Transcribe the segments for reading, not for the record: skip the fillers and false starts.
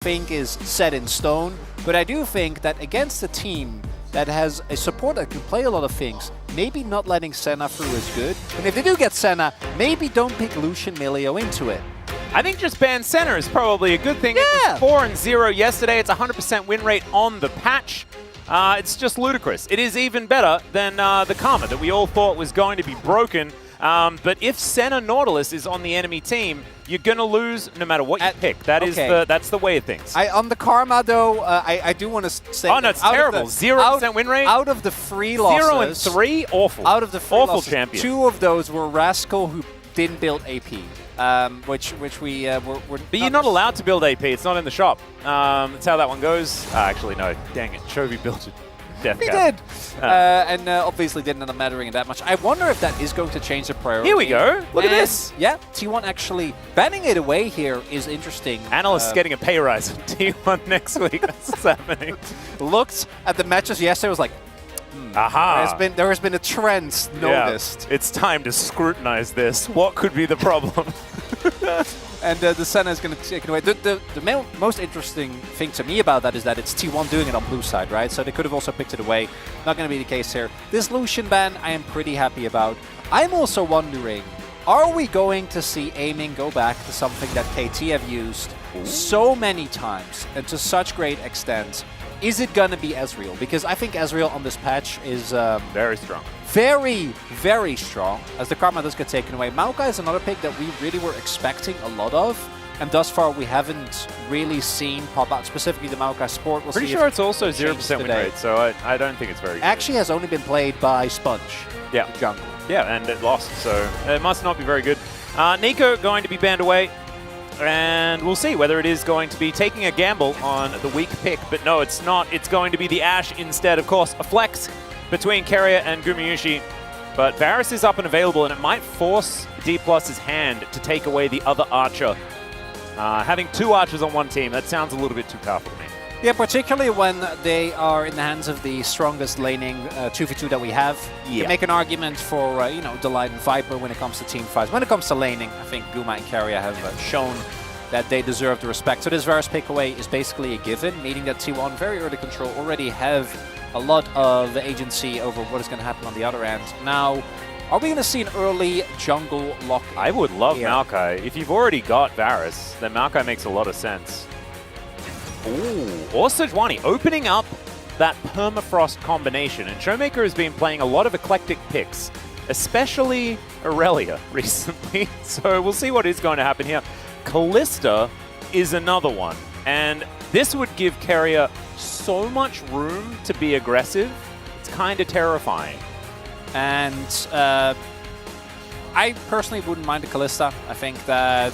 think is set in stone, but I do think that against a team that has a support that can play a lot of things, maybe not letting Senna through is good. And if they do get Senna, maybe don't pick Lucian Milio into it. I think just ban Senna is probably a good thing. Yeah. It was 4-0 yesterday. It's 100% win rate on the patch. It's just ludicrous. It is even better than the Karma that we all thought was going to be broken. But if Senna Nautilus is on the enemy team, you're going to lose no matter what you pick. That's the way of things. On the Karma, though, I do want to say... Oh, no, it's terrible. 0% win rate? Out of the 3 losses... 0-3? Awful. Out of the 3 awful losses, champion. 2 of those were Rascal, who didn't build AP. Which we were But you're not allowed to build AP. It's not in the shop. That's how that one goes. Actually, no. Dang it. Chovy built it. Death He cap. did. And obviously didn't end up mattering it that much. I wonder if that is going to change the priority. Here we go. Look at this. Yeah, T1 actually banning it away here is interesting. Analyst's getting a pay rise in T1 next week. That's what's happening. Looked at the matches yesterday, was like, Aha. There has been a trend noticed. Yeah. It's time to scrutinize this. What could be the problem? And the Senna is going to take it away. The most interesting thing to me about that is that it's T1 doing it on blue side, right? So they could have also picked it away. Not going to be the case here. This Lucian ban, I am pretty happy about. I'm also wondering, are we going to see aiming go back to something that KT have used so many times and to such great extent? Is it going to be Ezreal? Because I think Ezreal on this patch is... very strong. Very, very strong, as the Karma does get taken away. Maokai is another pick that we really were expecting a lot of, and thus far we haven't really seen pop out, specifically the Maokai support. We'll Pretty see sure it's also 0% win today. rate, so I don't think it's very good. Actually has only been played by Sponge, yeah. the jungle. Yeah, and it lost, so it must not be very good. Nico going to be banned away, and we'll see whether it is going to be taking a gamble on the weak pick, but no, it's not. It's going to be the Ashe instead. Of course, a flex between Keria and Gumayusi, but Varus is up and available, and it might force D+'s hand to take away the other Archer. Having 2 Archers on one team, that sounds a little bit too powerful to me. Yeah, particularly when they are in the hands of the strongest laning 2v2 that we have. You can make an argument for, Delight and Viper when it comes to team fights. When it comes to laning, I think Guma and Keria have shown that they deserve the respect. So this Varus pick away is basically a given, meaning that T1 very early control already have a lot of agency over what is going to happen on the other end. Now, are we going to see an early jungle lock? I would love here? Maokai. If you've already got Varus, then Maokai makes a lot of sense. Ooh, or Sejuani, opening up that permafrost combination. And Showmaker has been playing a lot of eclectic picks, especially Aurelia recently. So we'll see what is going to happen here. Kalista is another one, and this would give Keria so much room to be aggressive. It's kind of terrifying. And I personally wouldn't mind the Kalista. I think that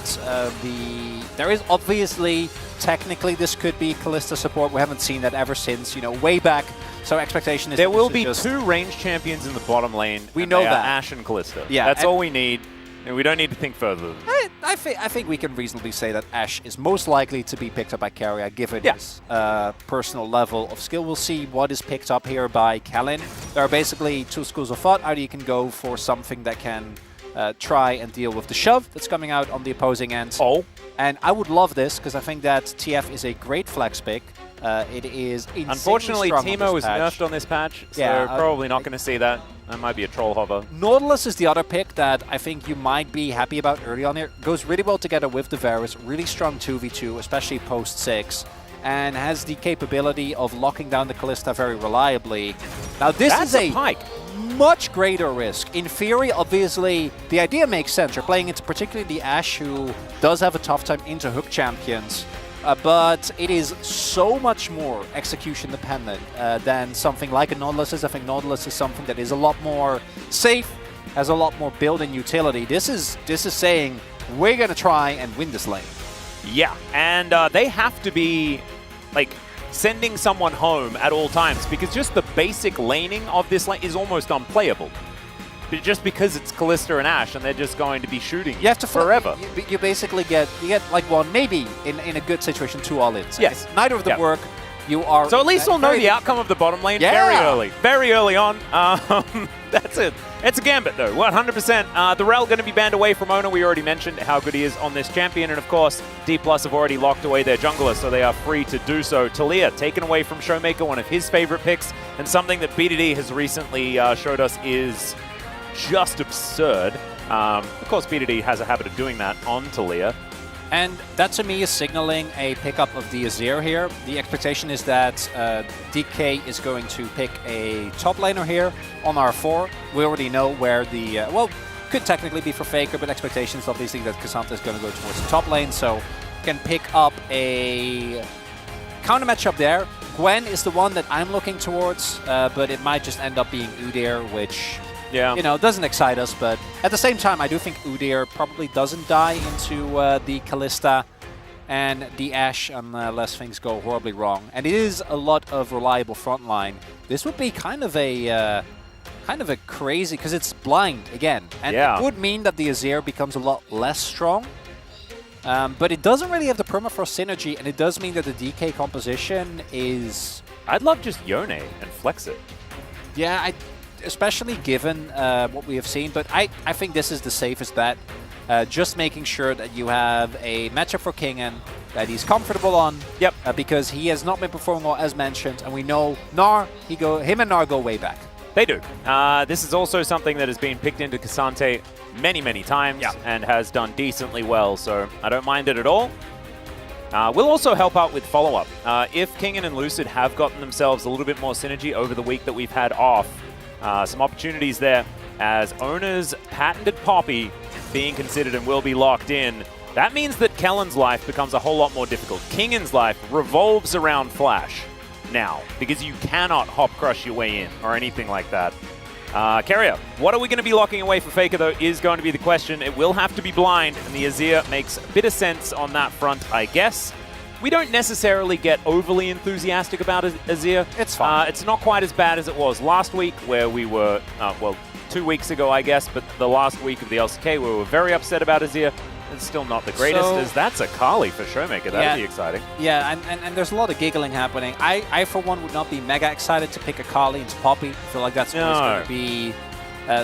there is obviously, technically, this could be Kalista support. We haven't seen that ever since, way back. So expectation is there will be 2 range champions in the bottom lane. We know that. Ashe and Kalista. Yeah, that's all we need. And we don't need to think further than that. I think we can reasonably say that Ashe is most likely to be picked up by Keria, given his personal level of skill. We'll see what is picked up here by Kellen. There are basically 2 schools of thought. Either you can go for something that can try and deal with the shove that's coming out on the opposing end. And I would love this, because I think that TF is a great flex pick. It is unfortunately, Teemo was patch. nerfed on this patch, so probably not going to see that. That might be a troll hover. Nautilus is the other pick that I think you might be happy about early on here. Goes really well together with the Varus, really strong 2v2, especially post 6, and has the capability of locking down the Kalista very reliably. Now this is a pike. Much greater risk. In theory, obviously, the idea makes sense. You're playing into particularly the Ashe, who does have a tough time into hook champions. But it is so much more execution dependent than something like a Nautilus is. I think Nautilus is something that is a lot more safe, has a lot more built-in utility. This is saying we're going to try and win this lane. Yeah, and they have to be sending someone home at all times, because just the basic laning of this lane is almost unplayable. But just because it's Kalista and Ashe, and they're just going to be shooting you have to forever. You basically get like one, maybe in a good situation, 2 all-ins. Yes. If neither of them work, You are. So at least we'll know the outcome of the bottom lane very early on. That's it. It's a gambit though, 100%. The Rel going to be banned away from Owner. We already mentioned how good he is on this champion, and of course, D+ have already locked away their jungler, so they are free to do so. Talia taken away from Showmaker, one of his favorite picks, and something that BDD has recently showed us is just absurd. Of course, BDD has a habit of doing that on Talia. And that to me is signaling a pickup of the Azir here. The expectation is that DK is going to pick a top laner here on R4. We already know where the, well, could technically be for Faker, but expectations obviously that Cassandra is going to go towards the top lane, so can pick up a counter matchup there. Gwen is the one that I'm looking towards, but it might just end up being Udyr, which... Yeah. You know, doesn't excite us, but at the same time, I do think Udyr probably doesn't die into the Kalista and the Ashe unless things go horribly wrong. And it is a lot of reliable frontline. This would be kind of a crazy, because it's blind again, and it would mean that the Azir becomes a lot less strong. But it doesn't really have the permafrost synergy, and it does mean that the DK composition is. I'd love just Yone and flex it. Yeah, especially given what we have seen, but I think this is the safest bet. Just making sure that you have a matchup for Kingen that he's comfortable on. Yep. Because he has not been performing well, as mentioned, and we know Gnar, him and Gnar go way back. They do. This is also something that has been picked into Cassante many times and has done decently well, so I don't mind it at all. We'll also help out with follow-up. If Kingen and Lucid have gotten themselves a little bit more synergy over the week that we've had off, some opportunities there as Owner's patented Poppy being considered and will be locked in. That means that Kellen's life becomes a whole lot more difficult. Kingen's life revolves around Flash now because you cannot hop crush your way in or anything like that. Carrier, what are we going to be locking away for Faker though is going to be the question. It will have to be blind, and the Azir makes a bit of sense on that front, I guess. We don't necessarily get overly enthusiastic about Azir. It's fine. It's not quite as bad as it was last week, where we were, well, 2 weeks ago, I guess, but the last week of the LCK, we were very upset about Azir. It's still not the greatest, as that's a Kali for Showmaker. That'd be exciting. Yeah, and there's a lot of giggling happening. I, for one, would not be mega excited to pick a Kali into Poppy. I feel like that's always going to be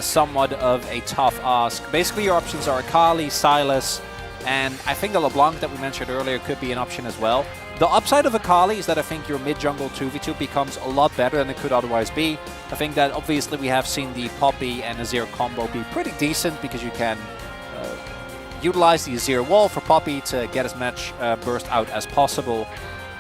somewhat of a tough ask. Basically, your options are Akali, Sylas, and I think the LeBlanc that we mentioned earlier could be an option as well. The upside of Akali is that I think your mid-jungle 2v2 becomes a lot better than it could otherwise be. I think that obviously we have seen the Poppy and Azir combo be pretty decent because you can utilize the Azir wall for Poppy to get as much burst out as possible.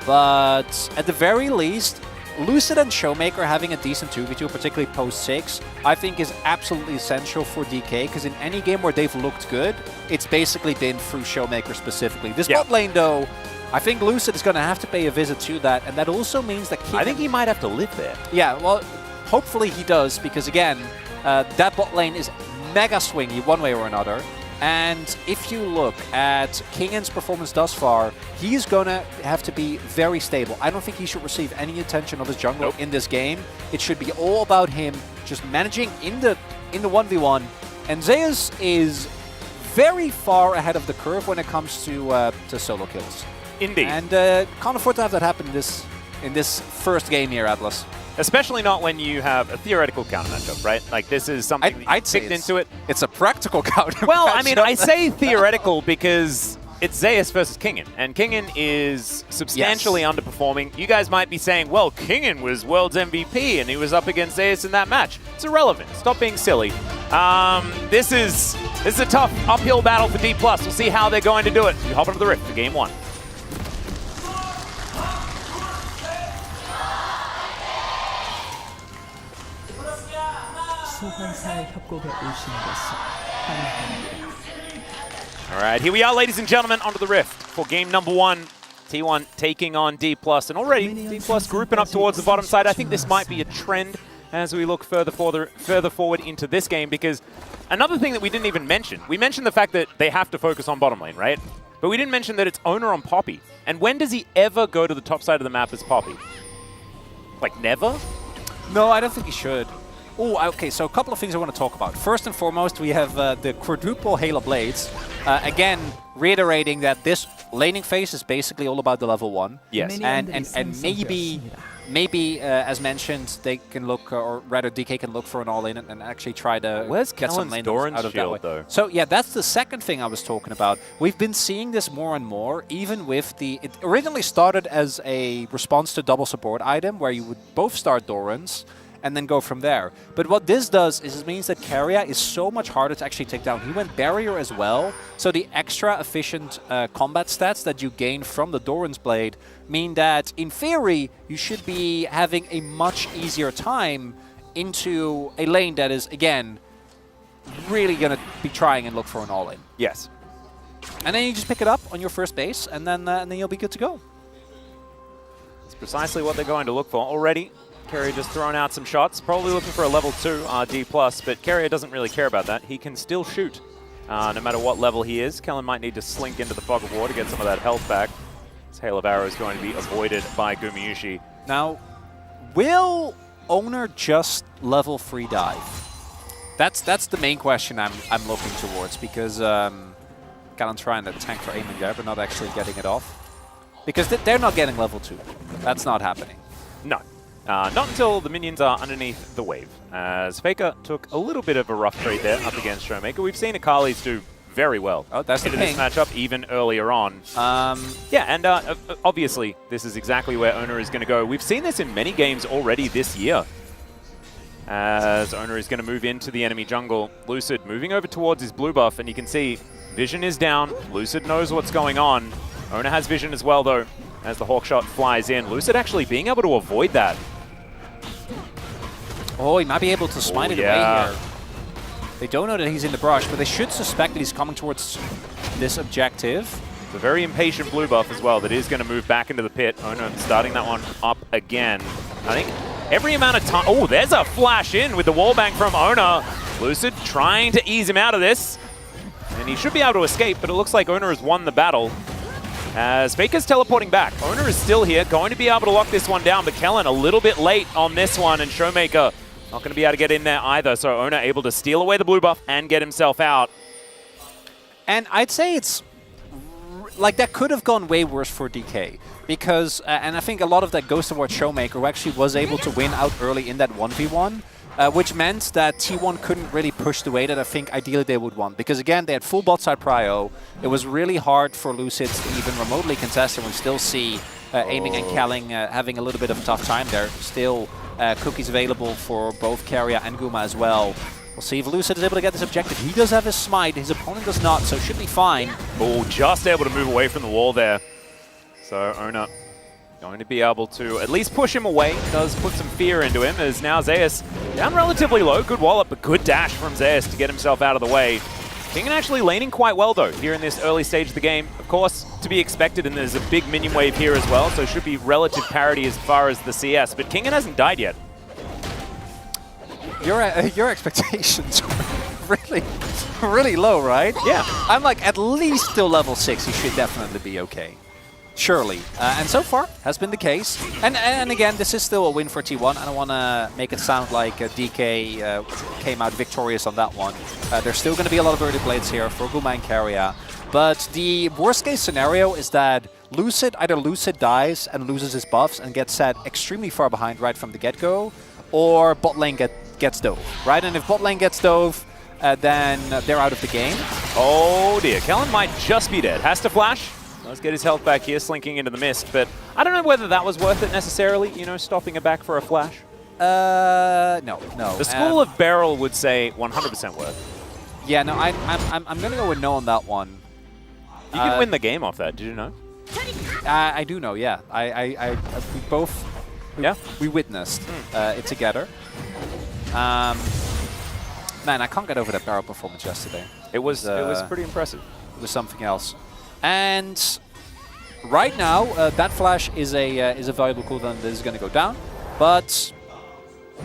But at the very least, Lucid and Showmaker having a decent 2v2, particularly post-6, I think is absolutely essential for DK, because in any game where they've looked good, it's basically been through Showmaker specifically. This bot lane, though, I think Lucid is going to have to pay a visit to that, and that also means that I think he might have to live there. Yeah, well, hopefully he does, because again, that bot lane is mega swingy one way or another. And if you look at Kingen's performance thus far, he's going to have to be very stable. I don't think he should receive any attention of his jungler in this game. It should be all about him just managing in the 1v1. And Zeus is very far ahead of the curve when it comes to solo kills. Indeed. And can't afford to have that happen in this first game here, Atlas. Especially not when you have a theoretical counter matchup, right? Like, this is something I'd say into it. It's a practical counter Well, matchup. I mean, I say theoretical because it's Zeus versus Kingen, and Kingen is substantially underperforming. You guys might be saying, well, Kingen was World's MVP, and he was up against Zeus in that match. It's irrelevant. Stop being silly. This is a tough uphill battle for D+. We'll see how they're going to do it. We hop into the Rift for Game 1. All right, here we are, ladies and gentlemen, onto the Rift for game number 1. T1 taking on D+, and already D+ grouping up towards the bottom side. I think this might be a trend as we look further forward into this game, because another thing that we didn't even mention, we mentioned the fact that they have to focus on bottom lane, right? But we didn't mention that it's Owner on Poppy. And when does he ever go to the top side of the map as Poppy? Like, never? No, I don't think he should. Oh, okay, so a couple of things I want to talk about. First and foremost, we have the quadruple Halo Blades. Again, reiterating that this laning phase is basically all about the level 1. Yes. And maybe as mentioned, they can look, or rather DK can look for an all-in and actually try to get some lane out of that way. Though? So yeah, that's the second thing I was talking about. We've been seeing this more and more, even with it originally started as a response to double support item, where you would both start Dorans and then go from there. But what this does is it means that Keria is so much harder to actually take down. He went barrier as well, so the extra efficient combat stats that you gain from the Doran's Blade mean that, in theory, you should be having a much easier time into a lane that is, again, really going to be trying and look for an all-in. Yes. And then you just pick it up on your first base, and then you'll be good to go. It's precisely what they're going to look for already. Keria just throwing out some shots, probably looking for a level 2 RD+, but Keria doesn't really care about that. He can still shoot, no matter what level he is. Kellen might need to slink into the fog of war to get some of that health back. This hail of arrows is going to be avoided by Gumayusi. Now, will Owner just level 3 dive? That's the main question I'm looking towards, because Kellen's trying to tank for aiming there, but not actually getting it off. Because they're not getting level 2. That's not happening. No. Not until the minions are underneath the wave. As Faker took a little bit of a rough trade there up against Showmaker. We've seen Akali's do very well that's in the this matchup, even earlier on. Yeah, and obviously, this is exactly where Owner is going to go. We've seen this in many games already this year. As Owner is going to move into the enemy jungle. Lucid moving over towards his blue buff, and you can see vision is down. Lucid knows what's going on. Owner has vision as well, though, as the hawk shot flies in. Lucid actually being able to avoid that. Oh, he might be able to smite it away here. They don't know that he's in the brush, but they should suspect that he's coming towards this objective. It's a very impatient blue buff as well that is going to move back into the pit. Owner starting that one up again. I think every amount of time... Oh, there's a flash in with the wallbang from Owner. Lucid trying to ease him out of this. And he should be able to escape, but it looks like Owner has won the battle. As Faker's teleporting back. Owner is still here, going to be able to lock this one down, but Kellen a little bit late on this one, and Showmaker not going to be able to get in there either, so Owner able to steal away the blue buff and get himself out. And I'd say it's... like, that could have gone way worse for DK, because, and I think a lot of that goes towards Showmaker, who actually was able to win out early in that 1v1, which meant that T1 couldn't really push the way that I think ideally they would want. Because again, they had full bot side prio. It was really hard for Lucid to even remotely contest, and we still see Aiming and Kelling having a little bit of a tough time there. Still cookies available for both Keria and Guma as well. We'll see if Lucid is able to get this objective. He does have his smite, his opponent does not, so should be fine. Oh, just able to move away from the wall there. So Owner going to be able to at least push him away. Does put some fear into him, as now Zeus down relatively low. Good wallop, but good dash from Zeus to get himself out of the way. Kingen actually laning quite well, though, here in this early stage of the game. Of course, to be expected, and there's a big minion wave here as well, so should be relative parity as far as the CS. But Kingen hasn't died yet. Your expectations are really low, right? Yeah. I'm like, at least till level 6, he should definitely be okay. Surely. And so far, has been the case. And again, this is still a win for T1. I don't want to make it sound like DK came out victorious on that one. There's still going to be a lot of early blades here for Guma and Keria. But the worst case scenario is that either Lucid dies and loses his buffs and gets set extremely far behind right from the get-go, or bot lane gets dove, right? And if bot lane gets dove, then they're out of the game. Oh dear, Kellen might just be dead. Has to flash. Let's get his health back here, slinking into the mist. But I don't know whether that was worth it necessarily, you know, stopping it back for a flash. No. The School of Beryl would say 100% worth. Yeah, no, I'm gonna go with no on that one. You can win the game off that. Did you know? I do know. Yeah, we both. We witnessed it together. Man, I can't get over that Beryl performance yesterday. It was pretty impressive. It was something else. And right now, that flash is a valuable cooldown that is going to go down. But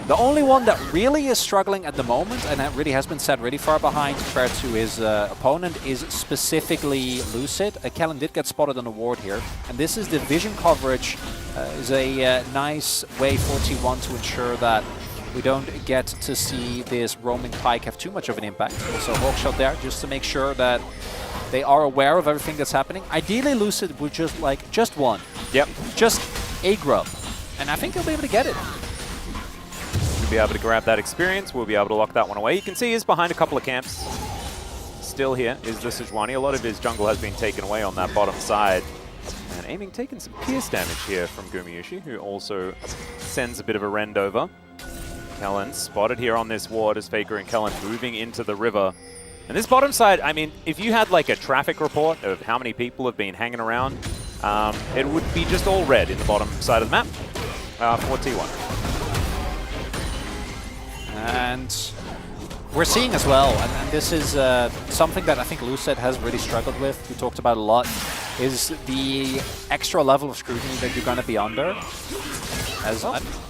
the only one that really is struggling at the moment, and that really has been set really far behind compared to his opponent, is specifically Lucid. Kellen did get spotted on the ward here. And this is the vision coverage, is a nice way for T1 to ensure that we don't get to see this roaming pike have too much of an impact. Also, Hawkshot there, just to make sure that They are aware of everything that's happening. Ideally, Lucid would just like just one. Yep. Just a grub. And I think they'll be able to get it. We'll be able to grab that experience. We'll be able to lock that one away. You can see he's behind a couple of camps. Still here is the Sejuani. A lot of his jungle has been taken away on that bottom side. And aiming taking some pierce damage here from Gumayusi, who also sends a bit of a rend over. Kellen spotted here on this ward as Faker and Kellen moving into the river. And this bottom side, I mean, if you had like a traffic report of how many people have been hanging around, it would be just all red in the bottom side of the map for T1. And we're seeing as well, and this is something that I think Lucid has really struggled with, we talked about a lot, is the extra level of scrutiny that you're going to be under. As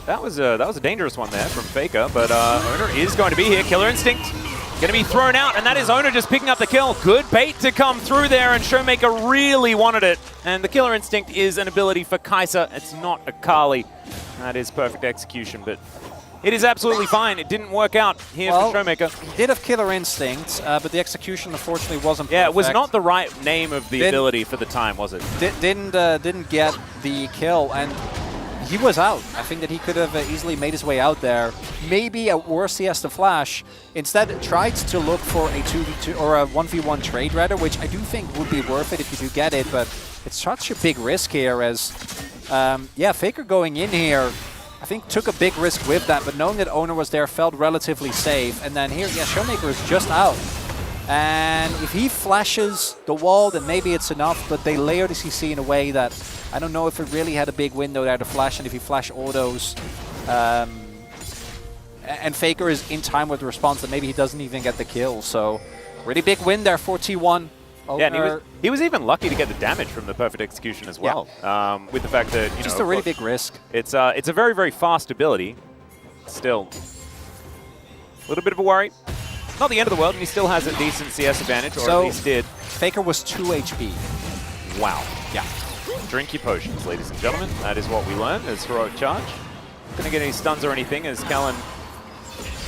that was a dangerous one there from Faker, but Owner is going to be here. Killer Instinct going to be thrown out, and that is Owner just picking up the kill. Good bait to come through there, and Showmaker really wanted it. And the Killer Instinct is an ability for Kai'Sa. It's not a Kali. That is perfect execution, but it is absolutely fine. It didn't work out here for Showmaker. He did have Killer Instinct, but the execution unfortunately wasn't perfect. Yeah, it was not the right name of the ability for the time, was it? Didn't get the kill, and he was out. I think that he could have easily made his way out there. Maybe at worst he has to flash. Instead, tried to look for a 2v2 or a 1v1 trade rather, which I do think would be worth it if you do get it, but it's such a big risk here as, yeah, Faker going in here, I think took a big risk with that, but knowing that Owner was there felt relatively safe. And then here, yeah, Showmaker is just out. And if he flashes the wall, then maybe it's enough, but they layer the CC in a way that I don't know if it really had a big window there to flash, and if you flash autos, and Faker is in time with the response, then maybe he doesn't even get the kill. So really big win there for T1. Yeah, and he was even lucky to get the damage from the perfect execution as well. Yeah. With the fact that, just a really big risk. It's a very, very fast ability. Still, a little bit of a worry. Not the end of the world, and he still has a decent CS advantage, or at least did. Faker was 2 HP. Wow. Yeah. Drink your potions, ladies and gentlemen. That is what we learned as heroic charge. Not gonna get any stuns or anything as Kellen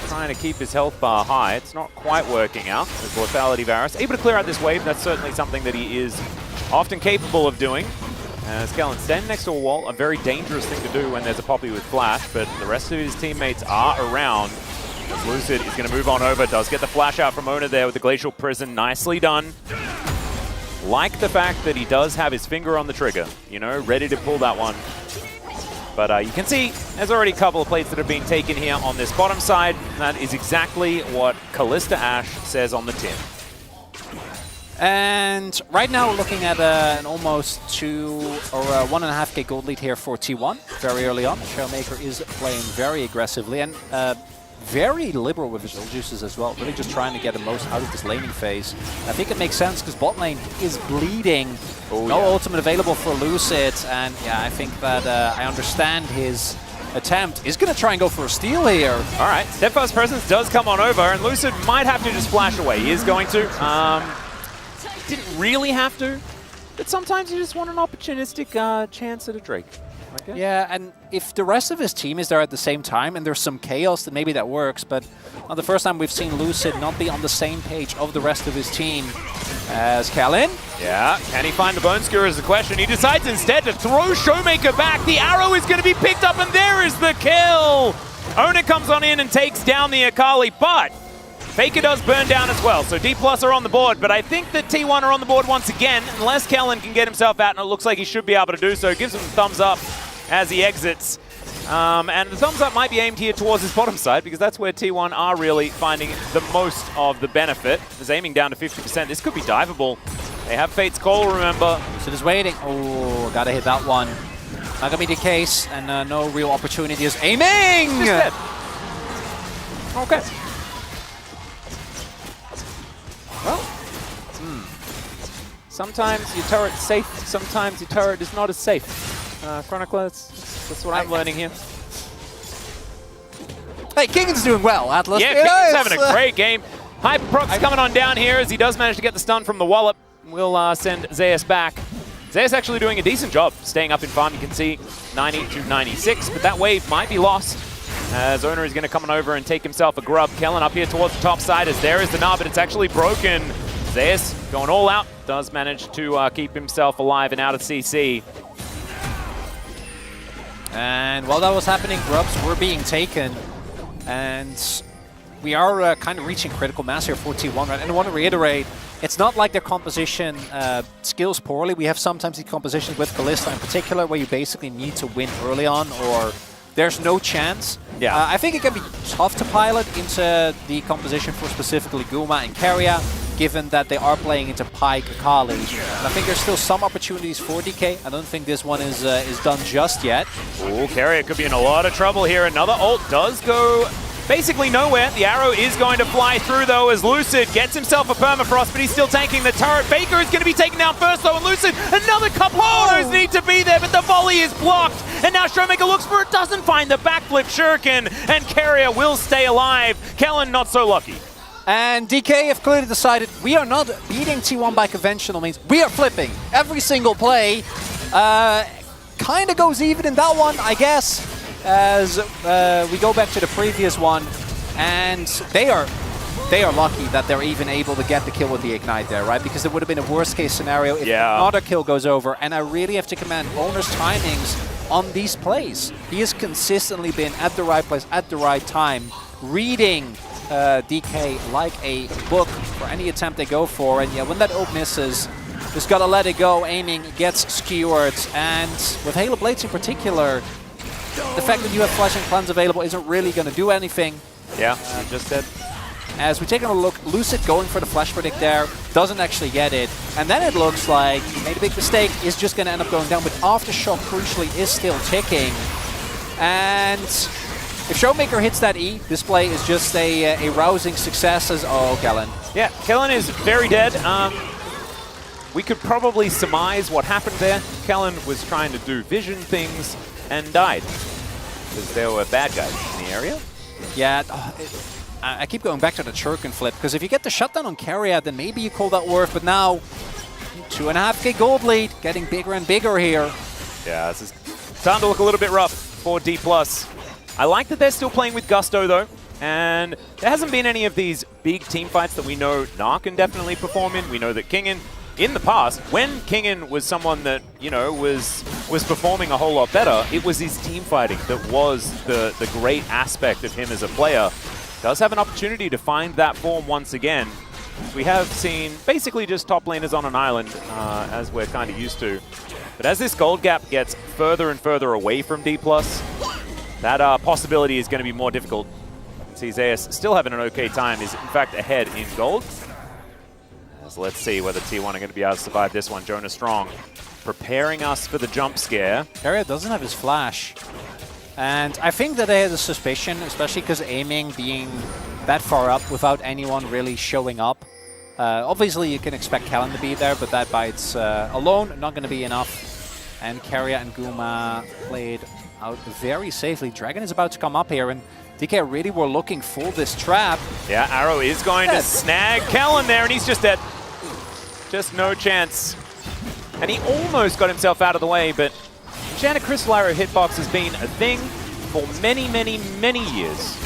trying to keep his health bar high. It's not quite working out with Lethality Varus. Able to clear out this wave, that's certainly something that he is often capable of doing. As Kellen standing next to a wall, a very dangerous thing to do when there's a Poppy with flash, but the rest of his teammates are around. As Lucid is going to move on over, does get the flash out from Owner there with the Glacial Prison. Nicely done. Like the fact that he does have his finger on the trigger, you know, ready to pull that one. But you can see there's already a couple of plates that have been taken here on this bottom side. That is exactly what Callista Ash says on the tin. And right now we're looking at an almost 2 or 1.5k gold lead here for T1 very early on. Showmaker is playing very aggressively and very liberal with his ult juices as well, really just trying to get the most out of this laning phase. I think it makes sense because bot lane is bleeding. No ultimate available for Lucid, and yeah, I think that I understand his attempt. Is going to try and go for a steal here. All right, Steadfast Presence does come on over, and Lucid might have to just flash away. He is going to. Didn't really have to, but sometimes you just want an opportunistic chance at a Drake. Okay. Yeah, and if the rest of his team is there at the same time and there's some chaos, then maybe that works. But not the first time we've seen Lucid not be on the same page of the rest of his team. As Kellen. Yeah, can he find the Bone Skewer is the question. He decides instead to throw Showmaker back. The arrow is going to be picked up, and there is the kill. Owner comes on in and takes down the Akali, but Faker does burn down as well, so D+ are on the board, but I think that T1 are on the board once again, unless Kellen can get himself out, and it looks like he should be able to do so. Gives him a thumbs up as he exits. And the thumbs up might be aimed here towards his bottom side, because that's where T1 are really finding the most of the benefit. Is aiming down to 50%. This could be diveable. They have Fate's Call, remember. So just waiting. Oh, gotta hit that one. Not gonna be the case, and no real opportunity is aiming! Okay. Well, sometimes your turret's safe, sometimes your turret is not as safe. Chronicler, that's what I'm learning here. Hey, Kingan's doing well, Atlas. Yeah, Kingan's having a great game. Hyperprox coming on down here as he does manage to get the stun from the wallop. We'll send Zeus back. Zeus actually doing a decent job staying up in farm. You can see 90 to 96, but that wave might be lost. As Owner is going to come on over and take himself a grub. Kellen up here towards the top side as there is the Gnar, but it's actually broken Zeus going all out, does manage to keep himself alive and out of CC. And while that was happening, grubs were being taken, and we are kind of reaching critical mass here for T1, right? And I want to reiterate, it's not like their composition skills poorly. We have sometimes these compositions with Ballista in particular where you basically need to win early on or there's no chance. Yeah. I think it can be tough to pilot into the composition for specifically Guma and Keria, given that they are playing into Pyke, Akali. And I think there's still some opportunities for DK. I don't think this one is done just yet. Ooh, Keria could be in a lot of trouble here. Another ult does go basically nowhere. The arrow is going to fly through, though, as Lucid gets himself a permafrost, but he's still tanking the turret. Faker is going to be taken down first, though, and Lucid, another couple of autos need to be there, but the volley is blocked. And now Showmaker looks for it, doesn't find the backflip shuriken, and Keria will stay alive. Kellen not so lucky. And DK have clearly decided we are not beating T1 by conventional means. We are flipping every single play. Kind of goes even in that one, I guess, as we go back to the previous one. And they are lucky that they're even able to get the kill with the Ignite there, right? Because it would have been a worst case scenario if another kill goes over. And I really have to commend Owner's timings on these plays. He has consistently been at the right place at the right time, reading DK like a book for any attempt they go for. And yeah, when that ult misses, just gotta let it go. Aiming gets skewered. And with Halo Blades in particular, the fact that you have Flash and Cleanse available isn't really gonna do anything. Yeah, just dead. As we take a look, Lucid going for the Flash Predict there, doesn't actually get it. And then it looks like he made a big mistake, is just gonna end up going down, but Aftershock crucially is still ticking. And if Showmaker hits that E, this play is just a rousing success as, oh, Kellen. Yeah, Kellen is very dead. We could probably surmise what happened there. Kellen was trying to do vision things and died because there were bad guys in the area. Yeah, I keep going back to the Shuriken flip, because if you get the shutdown on Keria, then maybe you call that worth, but now 2.5k gold lead, getting bigger and bigger here. Yeah, this is starting to look a little bit rough for D+. I like that they're still playing with gusto, though, and there hasn't been any of these big team fights that we know Nar can definitely perform in. We know that Kingin, in the past, when Kingin was someone that, you know, was performing a whole lot better, it was his team fighting that was the great aspect of him as a player. Does have an opportunity to find that form once again. We have seen basically just top laners on an island, as we're kind of used to. But as this gold gap gets further and further away from D+, that possibility is going to be more difficult. See Zeus still having an okay time, is in fact ahead in gold. So let's see whether T1 are going to be able to survive this one. Jonah Strong preparing us for the jump scare. Keria doesn't have his flash. And I think that they had a suspicion, especially because aiming being that far up without anyone really showing up. Obviously you can expect Kellen to be there, but that by its alone not going to be enough. And Keria and Guma played out very safely. Dragon is about to come up here, and DK really were looking for this trap. Yeah, Arrow is going to snag Kellen there, and he's just dead. Just no chance. And he almost got himself out of the way, but Enchanted Crystal Arrow hitbox has been a thing for many, many, many years.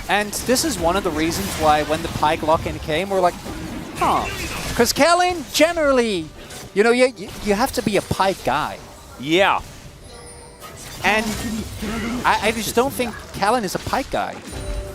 And this is one of the reasons why when the Pyke lock-in came, we're like, huh. Because Kellen, generally, you know, you have to be a Pyke guy. Yeah. And I just don't think Kellen is a Pyke guy.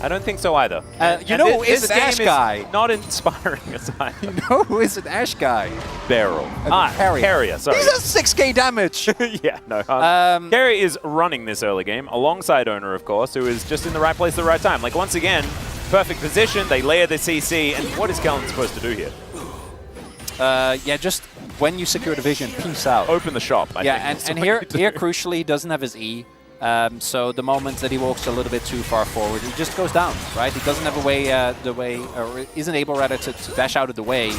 I don't think so either. You know who is an Ashe guy? Not inspiring us either. You know who is an Ashe guy? Barrel. Keria, sorry. He does 6k damage! Yeah, no. Keria is running this early game, alongside Owner, of course, who is just in the right place at the right time. Like, once again, perfect position, they layer the CC, and what is Kellen supposed to do here? Yeah, just when you secure the vision, peace out. Open the shop, I think. And here crucially, he doesn't have his E. So the moment that he walks a little bit too far forward, he just goes down, right? He doesn't have a way, or isn't able rather to dash out of the way.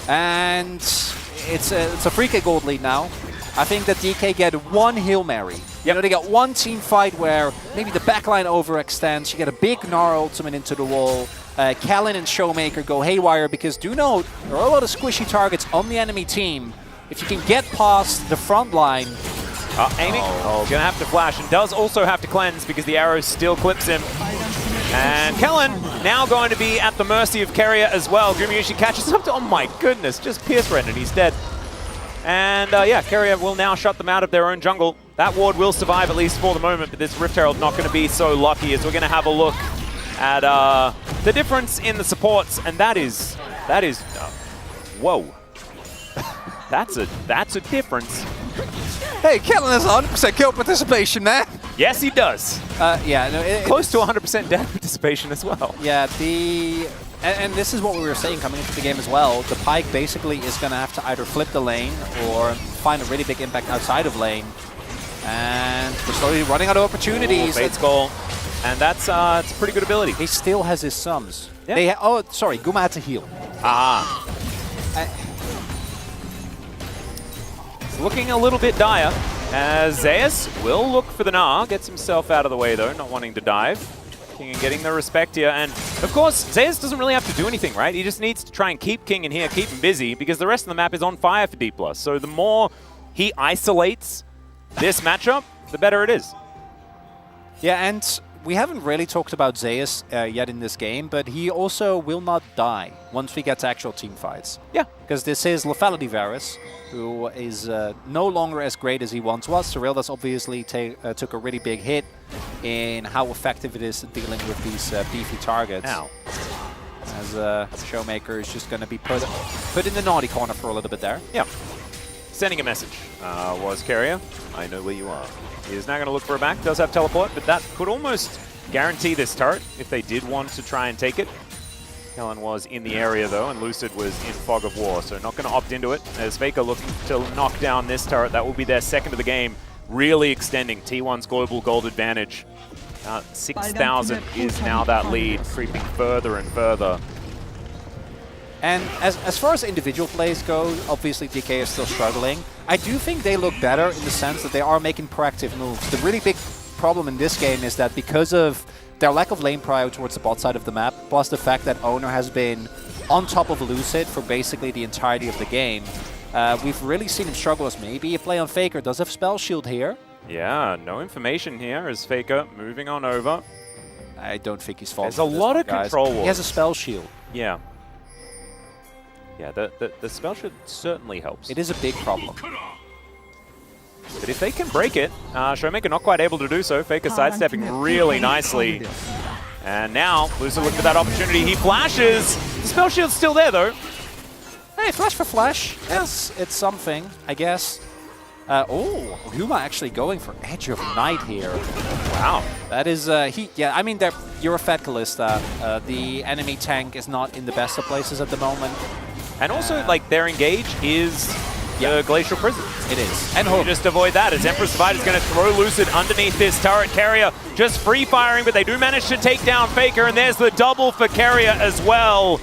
And it's a 3k gold lead now. I think that DK get one Hail Mary. You know, they got one team fight where maybe the backline overextends. You get a big Gnar ultimate into the wall. Kellen and Showmaker go haywire because do note, there are a lot of squishy targets on the enemy team. If you can get past the front line, aiming. Gonna have to flash, and does also have to cleanse because the arrow still clips him. And Kellen now going to be at the mercy of Keria as well. Gumayushi catches up to, oh my goodness, just Pierce Rend and he's dead. And yeah, Keria will now shut them out of their own jungle. That ward will survive at least for the moment, but this Rift Herald not going to be so lucky as we're going to have a look at the difference in the supports, and that is whoa. that's a difference. Hey, Kellen has 100% kill participation, man. Yes, he does. Yeah, no, Close to 100% death participation as well. Yeah, and this is what we were saying coming into the game as well. The Pyke basically is going to have to either flip the lane or find a really big impact outside of lane. And we're slowly running out of opportunities. Fate's goal. And that's it's a pretty good ability. He still has his sums. Yeah. Oh, sorry, Guma had to heal. Ah. It's looking a little bit dire. As Zeus will look for the Gnar, gets himself out of the way though, not wanting to dive. King getting the respect here, and of course, Zeus doesn't really have to do anything, right? He just needs to try and keep King in here, keep him busy, because the rest of the map is on fire for D+. So the more he isolates this matchup, the better it is. Yeah, and we haven't really talked about Zeus yet in this game, but he also will not die once we get to actual team fights. Yeah. Because this is Lethality Varus, who is no longer as great as he once was. Surreal obviously took a really big hit in how effective it is in dealing with these beefy targets. Ow. As Showmaker is just going to be put in the naughty corner for a little bit there. Yeah. Sending a message. Was Keria, I know where you are. He is now going to look for a back. Does have teleport, but that could almost guarantee this turret if they did want to try and take it. Kellen was in the area though, and Lucid was in Fog of War, so not going to opt into it. As Faker looking to knock down this turret, that will be their second of the game, really extending T1's global gold advantage. 6,000 is now that lead, creeping further and further. And as far as individual plays go, obviously DK is still struggling. I do think they look better in the sense that they are making proactive moves. The really big problem in this game is that because of their lack of lane prio towards the bot side of the map, plus the fact that Owner has been on top of Lucid for basically the entirety of the game, we've really seen him struggle as maybe a play on Faker. Does have Spell Shield here. Yeah, no information here as Faker moving on over. I don't think he's falling. There's a lot of control wars. He has a Spell Shield. Yeah. Yeah, the Spell Shield certainly helps. It is a big problem. But if they can break it, Showmaker not quite able to do so. Faker sidestepping really nicely. And now, Lucid looking for that opportunity. He flashes. The Spell Shield's still there, though. Hey, flash for flash. Yes, it's something, I guess. Oh, Huma actually going for Edge of Night here. Wow. That is, yeah, I mean, you're a Fat Kalista. The enemy tank is not in the best of places at the moment. And also, like, their engage is the Glacial Prison. It is. And you just avoid that as Empress Divide is going to throw Lucid underneath this turret. Keria just free firing, but they do manage to take down Faker, and there's the double for Keria as well.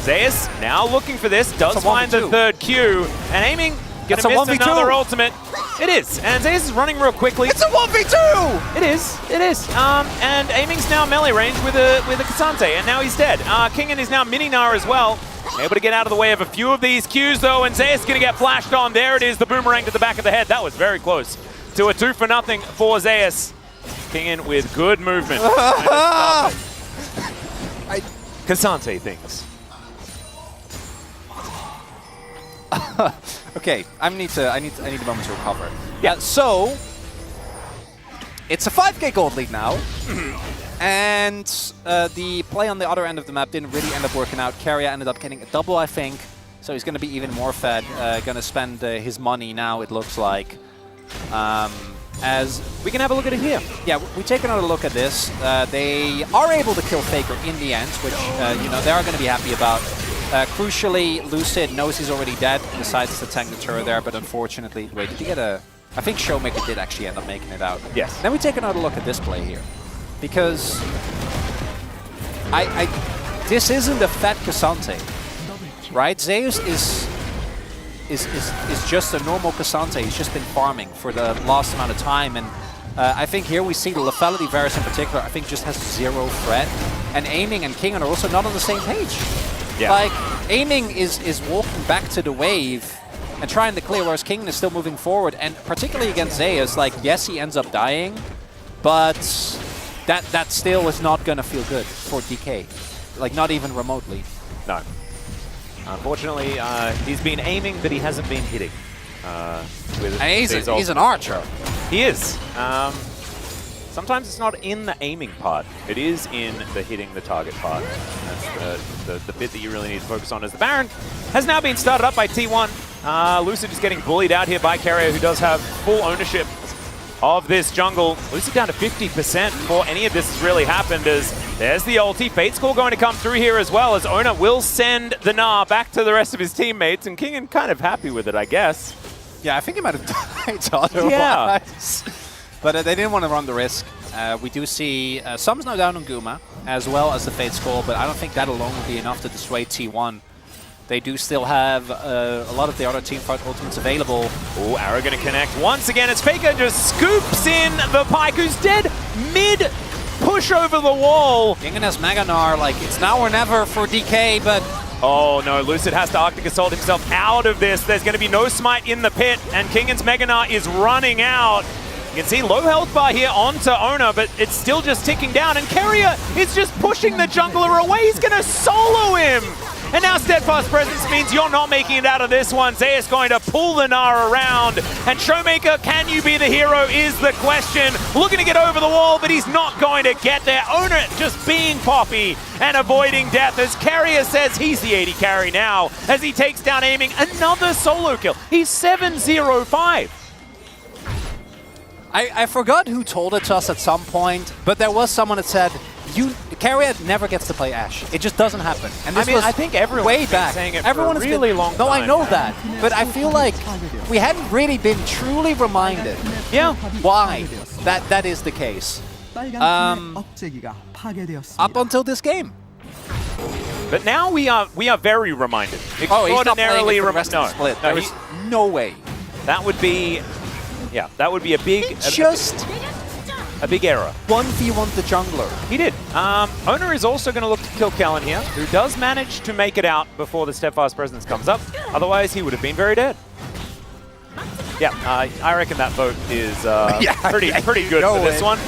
Zeus now looking for this, does find the third Q, and aiming, gonna miss another ultimate. It is, and Zeus is running real quickly. It's a 1v2! It is. And aiming's now melee range with a Cassante, and now he's dead. Kingen is now mini-Gnar as well. Able to get out of the way of a few of these Qs though, and Zeus gonna get flashed on. There it is, the boomerang to the back of the head. That was very close to a 2-0 for Zeus. Kingen with good movement. Cassante things. Okay, I need a moment to recover. Yeah, so it's a 5k gold lead now. And the play on the other end of the map didn't really end up working out. Keria ended up getting a double, I think. So he's going to be even more fed. Going to spend his money now, it looks like. As we can have a look at it here. Yeah, we take another look at this. They are able to kill Faker in the end, which you know, they are going to be happy about. Crucially, Lucid knows he's already dead, decides to tank the turret there, but unfortunately, wait, did he get a... I think Showmaker did actually end up making it out. Yes. Then we take another look at this play here. Because this isn't a fat Cassante, right? Zeus is just a normal Cassante. He's just been farming for the last amount of time, and I think here we see the Lethality Varus in particular, I think just has 0 threat, and Aiming and Kingen are also not on the same page. Yeah. Like, Aiming is walking back to the wave and trying to clear, whereas Kingen is still moving forward, and particularly against Zeus, like, yes, he ends up dying, but that still is not going to feel good for DK. Like, not even remotely. No. Unfortunately, he's been aiming, but he hasn't been hitting. He's an archer. He is. Sometimes it's not in the aiming part. It is in the hitting the target part. That's the bit that you really need to focus on. As the Baron has now been started up by T1. Lucid is getting bullied out here by Carrier, who does have full ownership of this jungle. Lucid down to 50% before any of this has really happened, as there's the ulti. Fate Score going to come through here as well, as Ona will send the Gnar back to the rest of his teammates, and Kingen kind of happy with it, I guess. Yeah, I think he might have died otherwise. Yeah. But they didn't want to run the risk. We do see Sum's now down on Guma, as well as the Fate Skull, but I don't think that alone will be enough to dissuade T1. They do still have a lot of the other team fight ultimates available. Oh, Arrow going to connect once again as Faker just scoops in the Pyke, who's dead mid-push over the wall. Kingen has Mega Gnar, like, it's now or never for DK, but... Oh no, Lucid has to Arctic Assault himself out of this. There's going to be no smite in the pit, and Kingen's Mega Gnar is running out. You can see low health bar here onto Ona, but it's still just ticking down, and Carrier is just pushing the jungler away. He's going to solo him. And now Steadfast Presence means you're not making it out of this one. Zeus going to pull the Gnar around. And Showmaker, can you be the hero is the question. Looking to get over the wall, but he's not going to get there. Ona just being Poppy and avoiding death, as Carrier says he's the 80 carry now, as he takes down aiming. Another solo kill. He's 7-0-5. I forgot who told it to us at some point, but there was someone that said, Carrier never gets to play Ashe. It just doesn't happen. And this was I think everyone's way been back. saying it Everyone for a has really been, long no, time. I know that, but I feel like we hadn't really been truly reminded. Yeah. Why that is the case. Up until this game. But now we are very reminded. Oh, he's not playing Extraordinarily it for the rest of the reminded. split. There is no way. That would be, yeah, that would be a big, a big error. 1v1 the jungler. He did. Ona is also going to look to kill Kellen here, who does manage to make it out before the Steadfast Presence comes up. Otherwise, he would have been very dead. Yeah, I reckon that vote is pretty good for this one.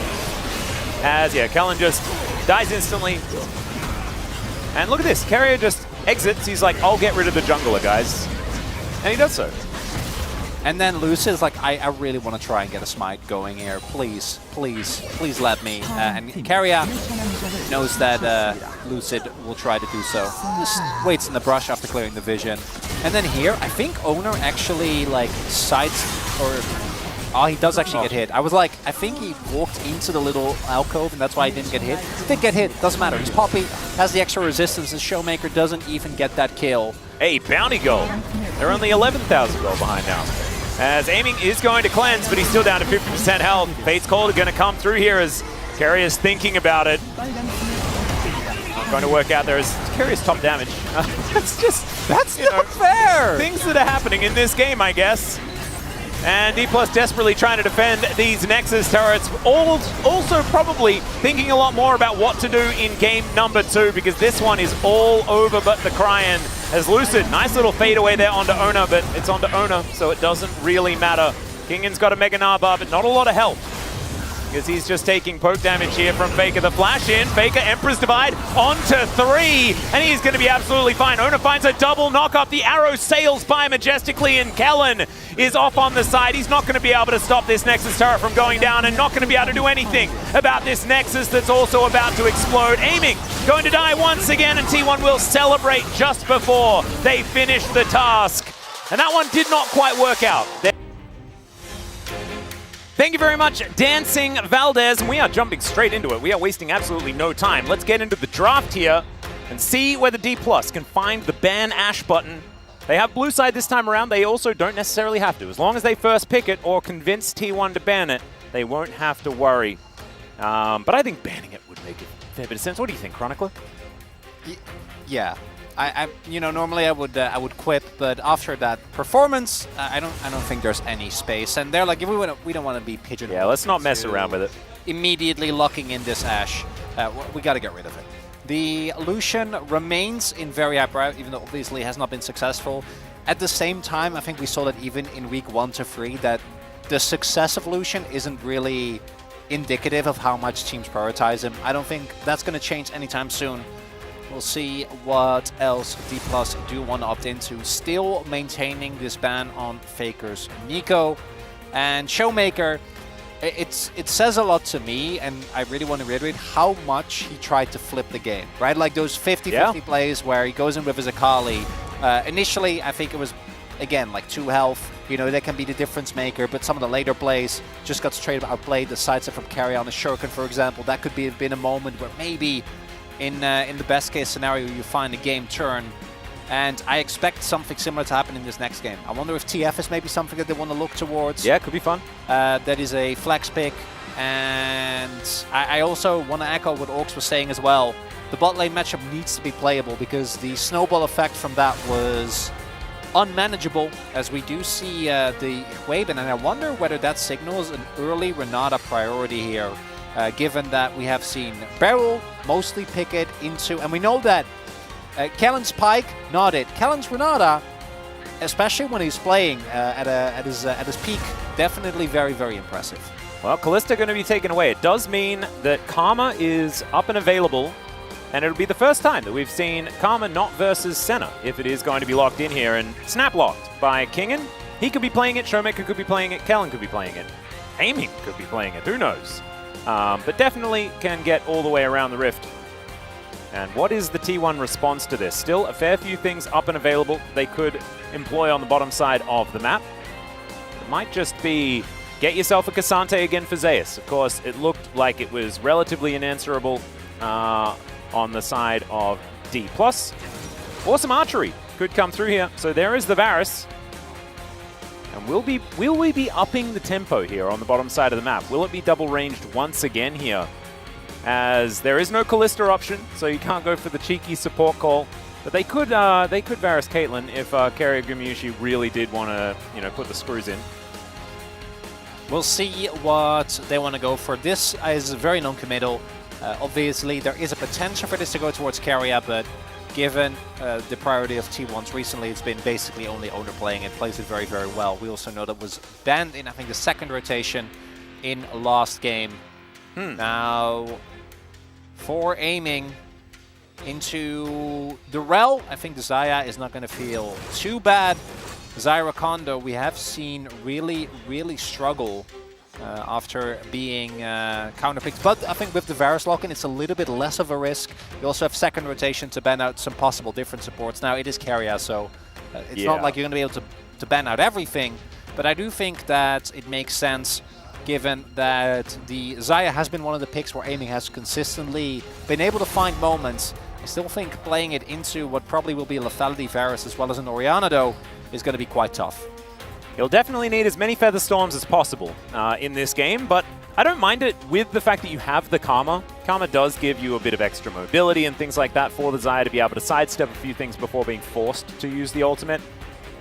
As, yeah, Kellen just dies instantly. And look at this. Carrier just exits. He's like, I'll get rid of the jungler, guys. And he does so. And then Lucid's like, I really want to try and get a smite going here. Please, please, please let me. And Carrier knows that Lucid will try to do so. Just waits in the brush after clearing the vision. And then here, I think Owner actually like sides or... Oh, he does actually get hit. I was like, I think he walked into the little alcove and that's why he didn't get hit. He did get hit, doesn't matter. He's Poppy, has the extra resistance, and Showmaker doesn't even get that kill. Hey, bounty goal. They're only 11,000 gold behind now. As aiming is going to cleanse, but he's still down to 50% health. Fate's Call is going to come through here as Carrier's thinking about it. Not going to work out there as Carrier's top damage. That's not fair! Things that are happening in this game, I guess. And D+ desperately trying to defend these Nexus turrets. Also probably thinking a lot more about what to do in game number 2, because this one is all over but the Cryon. As Lucid, nice little fade away there onto Ona, but it's onto Ona, so it doesn't really matter. Kingen's got a Mega Gnar bar, but not a lot of help, because he's just taking poke damage here from Faker. The flash in, Faker, Emperor's Divide onto 3, and he's going to be absolutely fine. Ona finds a double knock up. The arrow sails by majestically, and Kellen is off on the side. He's not going to be able to stop this Nexus turret from going down, and not going to be able to do anything about this Nexus that's also about to explode. Aiming, going to die once again, and T1 will celebrate just before they finish the task. And that one did not quite work out. Thank you very much, Dancing Valdez, and we are jumping straight into it. We are wasting absolutely no time. Let's get into the draft here and see whether D+ can find the ban Ashe button. They have blue side this time around. They also don't necessarily have to. As long as they first pick it or convince T1 to ban it, they won't have to worry. But I think banning it would make a fair bit of sense. What do you think, Chronicler? Yeah. Normally I would quit, but after that performance, I don't think there's any space. And they're like, if we don't want to be pigeonholed. Yeah, let's not mess around with it. Immediately locking in this Ashe, we got to get rid of it. The Lucian remains in very high priority, even though obviously has not been successful. At the same time, I think we saw that even in week 1 to 3, that the success of Lucian isn't really indicative of how much teams prioritize him. I don't think that's going to change anytime soon. We'll see what else D+ do want to opt into. Still maintaining this ban on Faker's Nico and Showmaker. It says a lot to me, and I really want to reiterate how much he tried to flip the game, right? Like those 50-50 plays where he goes in with his Akali. Initially, I think it was, again, like 2 health. You know, that can be the difference maker, but some of the later plays just got straight outplayed. The sidestep from Carry on the Shuriken, for example, that could have been a moment where maybe in the best case scenario you find a game turn. And I expect something similar to happen in this next game. I wonder if TF is maybe something that they want to look towards. Yeah, could be fun. That is a flex pick. And I also want to echo what Orcs was saying as well. The bot lane matchup needs to be playable because the snowball effect from that was unmanageable, as we do see the Hwaben. And I wonder whether that signals an early Renata priority here, given that we have seen Beryl mostly pick it into, and we know that Kellen's Pike, not it. Kellen's Renata, especially when he's playing at his peak, definitely very, very impressive. Well, Kalista going to be taken away. It does mean that Karma is up and available, and it'll be the first time that we've seen Karma not versus Senna, if it is going to be locked in here, and snap locked by Kingen. He could be playing it, Showmaker could be playing it, Kellen could be playing it, Aiming could be playing it, who knows? But definitely can get all the way around the Rift. And what is the T1 response to this? Still a fair few things up and available they could employ on the bottom side of the map. It might just be get yourself a Cassante again for Zeus. Of course, it looked like it was relatively unanswerable on the side of D+. Awesome archery could come through here. So there is the Varus. And will we be upping the tempo here on the bottom side of the map? Will it be double ranged once again here? As there is no Kalista option, so you can't go for the cheeky support call. But they could Varus Caitlyn if Carrier Gumayusi really did want to, you know, put the screws in. We'll see what they want to go for. This is very non-committal. Obviously, there is a potential for this to go towards Carrier, but given the priority of T1s recently, it's been basically only Owner playing it, plays it very, very well. We also know that was banned in, I think, the second rotation in last game. Now, for aiming into the Rel, I think the Xayah is not going to feel too bad. Zyra Kondo, we have seen really, really struggle after being counterpicked. But I think with the Varus lock-in, it's a little bit less of a risk. You also have second rotation to ban out some possible different supports. Now, it is Carrier, so it's not like you're going to be able to ban out everything. But I do think that it makes sense, given that the Xayah has been one of the picks where aiming has consistently been able to find moments. I still think playing it into what probably will be a Lethality Varus as well as an Orianna, though, is going to be quite tough. You'll definitely need as many Feather Storms as possible in this game, but I don't mind it with the fact that you have the Karma. Karma does give you a bit of extra mobility and things like that for the Xayah to be able to sidestep a few things before being forced to use the ultimate,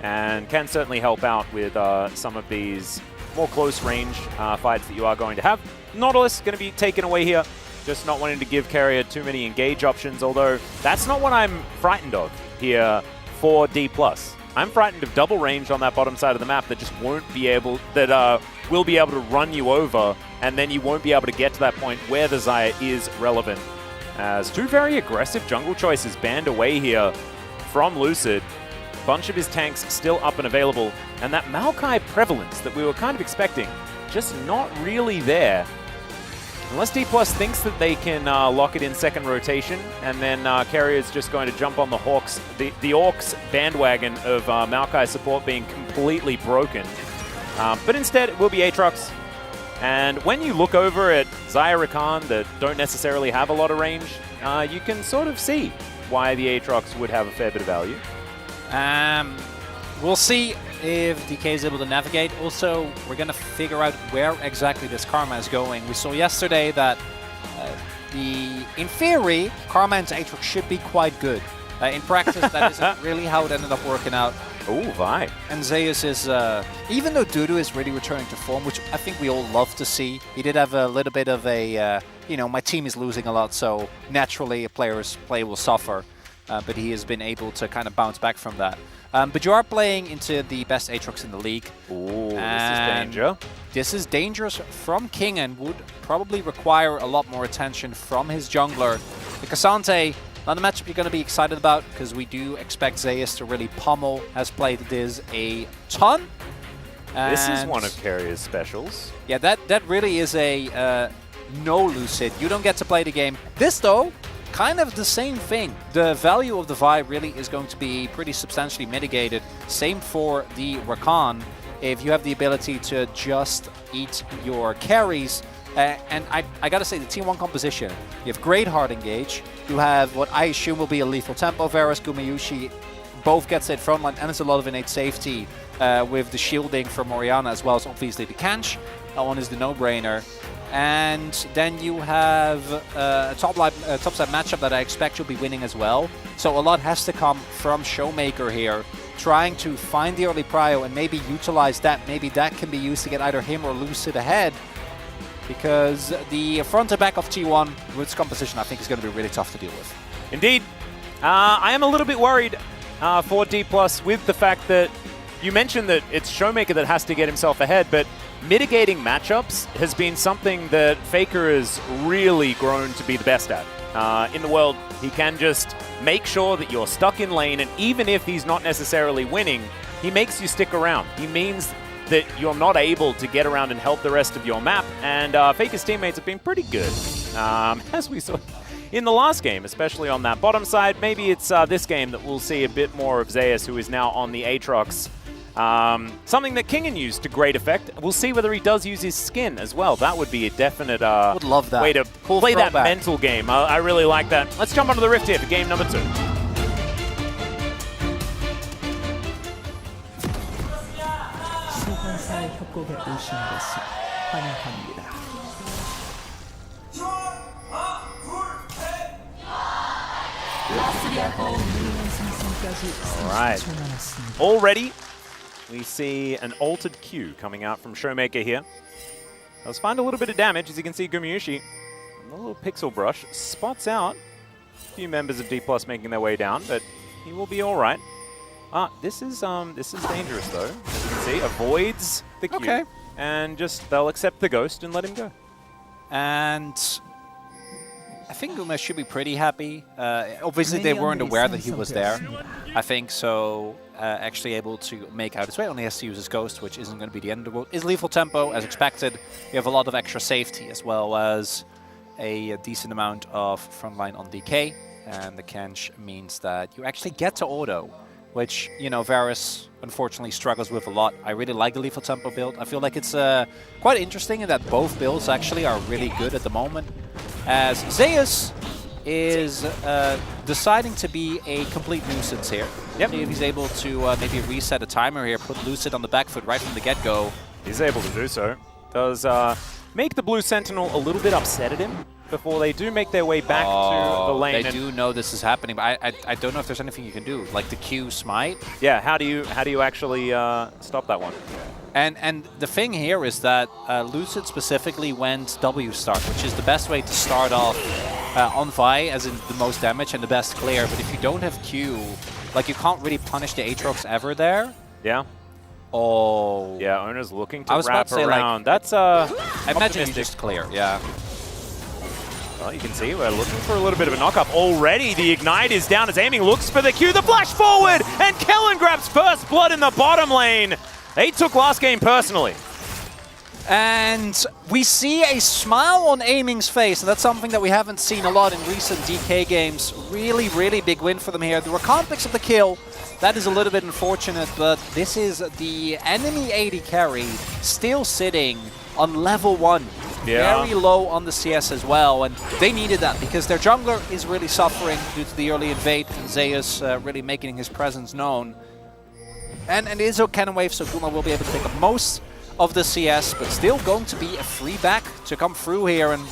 and can certainly help out with some of these more close range fights that you are going to have. Nautilus going to be taken away here, just not wanting to give Carrier too many engage options, although that's not what I'm frightened of here for D+. I'm frightened of double range on that bottom side of the map that just won't be able, that will be able to run you over, and then you won't be able to get to that point where the Xayah is relevant. As two very aggressive jungle choices banned away here from Lucid. Bunch of his tanks still up and available, and that Maokai prevalence that we were kind of expecting, just not really there. Unless D+ thinks that they can lock it in second rotation, and then Carrier's just going to jump on the Orcs bandwagon of Maokai support being completely broken. But instead, it will be Aatrox. And when you look over at Xayah Rakan that don't necessarily have a lot of range, you can sort of see why the Aatrox would have a fair bit of value. We'll see if DK is able to navigate. Also, we're going to figure out where exactly this Karma is going. We saw yesterday that in theory, Karma and Aatrox should be quite good. In practice, that isn't really how it ended up working out. Oh, Vi. And Zeus is, even though Dudu is really returning to form, which I think we all love to see, he did have a little bit of a, you know, my team is losing a lot, so naturally a player's play will suffer. but he has been able to kind of bounce back from that. But you are playing into the best Aatrox in the league. Ooh, this is danger. This is dangerous from King and would probably require a lot more attention from his jungler. The Cassante, not a matchup you're going to be excited about, because we do expect Zeus to really pummel, has played this a ton. And this is one of Carrier's specials. yeah, that really is a no Lucid. You don't get to play the game. This, though, kind of the same thing. The value of the Vi really is going to be pretty substantially mitigated. Same for the Rakan. If you have the ability to just eat your carries. And I gotta say, the T1 composition, you have great hard engage. You have what I assume will be a lethal tempo. Varus, Gumayushi both gets it front line, and there's a lot of innate safety with the shielding from Orianna, as well as obviously the Kanch. That one is the no-brainer. And then you have a top-side matchup that I expect you'll be winning as well. So a lot has to come from Showmaker here, trying to find the early prio and maybe utilize that. Maybe that can be used to get either him or Lucid ahead, because the front and back of T1 with its composition, I think, is going to be really tough to deal with. Indeed. I am a little bit worried for D+, with the fact that you mentioned that it's Showmaker that has to get himself ahead, but mitigating matchups has been something that Faker has really grown to be the best at. In the world, he can just make sure that you're stuck in lane, and even if he's not necessarily winning, he makes you stick around. He means that you're not able to get around and help the rest of your map, and Faker's teammates have been pretty good. As we saw in the last game, especially on that bottom side. Maybe it's this game that we'll see a bit more of Zeus, who is now on the Aatrox. Something that Kingen used to great effect. We'll see whether he does use his skin as well. That would be a definite would love that. way to Cool play that throwback. mental game. I really like that. Let's jump onto the Rift here for game number 2. 소환사의 협곡에 오신 것을 환영합니다. Alright. Already, we see an altered Q coming out from Showmaker here. Let's find a little bit of damage. As you can see, Gumayushi, a little pixel brush, spots out a few members of D+ making their way down, but he will be alright. This is dangerous though. As you can see, avoids the Q. Okay. And just, they'll accept the ghost and let him go. And I think Guma should be pretty happy. Obviously, they weren't aware that he was there. I think so. Actually able to make out his way. Only has to use his ghost, which isn't going to be the end of the world. Is lethal tempo, as expected. You have a lot of extra safety, as well as a decent amount of frontline on DK. And the Kench means that you actually get to auto, which, you know, Varus unfortunately struggles with a lot. I really like the lethal tempo build. I feel like it's quite interesting in that both builds actually are really good at the moment. As Zeus is deciding to be a complete nuisance here. Yep. See if he's able to maybe reset a timer here, put Lucid on the back foot right from the get-go. He's able to do so. Does make the Blue Sentinel a little bit upset at him before they do make their way back to the lane. They do know this is happening, but I don't know if there's anything you can do, like the Q smite. Yeah, how do you actually stop that one? And the thing here is that Lucid specifically went W start, which is the best way to start off on Vi, as in the most damage and the best clear. But if you don't have Q, like, you can't really punish the Aatrox ever there. Yeah. Oh. Yeah, Owner's looking to I was about wrap to say, around. like, That's I imagine you just clear, yeah. Well, you can see we're looking for a little bit of a knock-up already. The Ignite is down as aiming looks for the Q. The flash forward, and Kellen grabs first blood in the bottom lane. They took last game personally. And we see a smile on Aiming's face, and that's something that we haven't seen a lot in recent DK games. Really, really big win for them here. The Rakan picks up the kill. That is a little bit unfortunate, but this is the enemy 80 carry still sitting on level 1. Yeah. Very low on the CS as well, and they needed that because their jungler is really suffering due to the early invade, and Zeus really making his presence known. And it is a cannon wave, so Guma will be able to pick up most of the CS, but still going to be a free back to come through here. And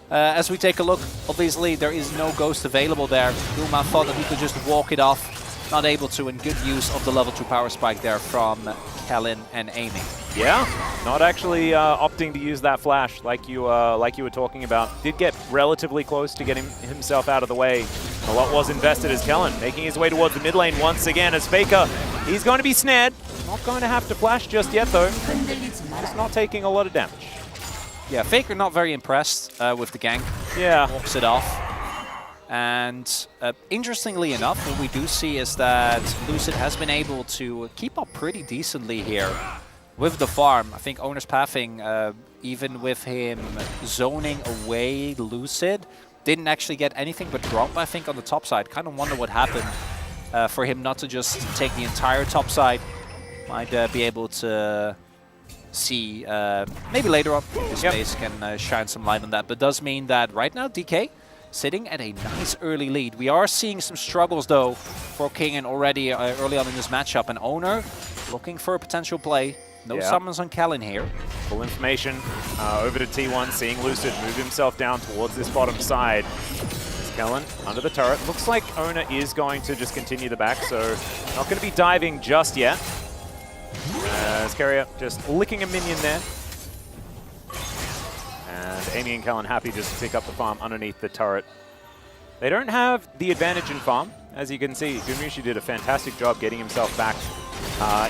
as we take a look, obviously there is no ghost available there. Guma thought that he could just walk it off. Not able to, and good use of the level 2 power spike there from Kellen and Aiming. Yeah, not actually opting to use that flash like you were talking about. Did get relatively close to getting himself out of the way. A lot was invested as Kellen making his way towards the mid lane once again as Faker. He's going to be snared. Not going to have to flash just yet though. He's not taking a lot of damage. Yeah, Faker not very impressed with the gank. Yeah. Walks it off. And interestingly enough, what we do see is that Lucid has been able to keep up pretty decently here with the farm. I think Owner's pathing, even with him zoning away Lucid, didn't actually get anything but drop, I think, on the top side. Kind of wonder what happened for him not to just take the entire top side. Might be able to see, maybe later on, this space can shine some light on that. But does mean that right now, DK sitting at a nice early lead. We are seeing some struggles, though, for Kingen already early on in this matchup. And Owner looking for a potential play. No summons on Kellen here. Full information over to T1, seeing Lucid move himself down towards this bottom side. There's Kellen under the turret. Looks like Owner is going to just continue the back, so not going to be diving just yet. As Carrier just licking a minion there. And Amy and Kellen happy just to pick up the farm underneath the turret. They don't have the advantage in farm. As you can see, Gumushi did a fantastic job getting himself back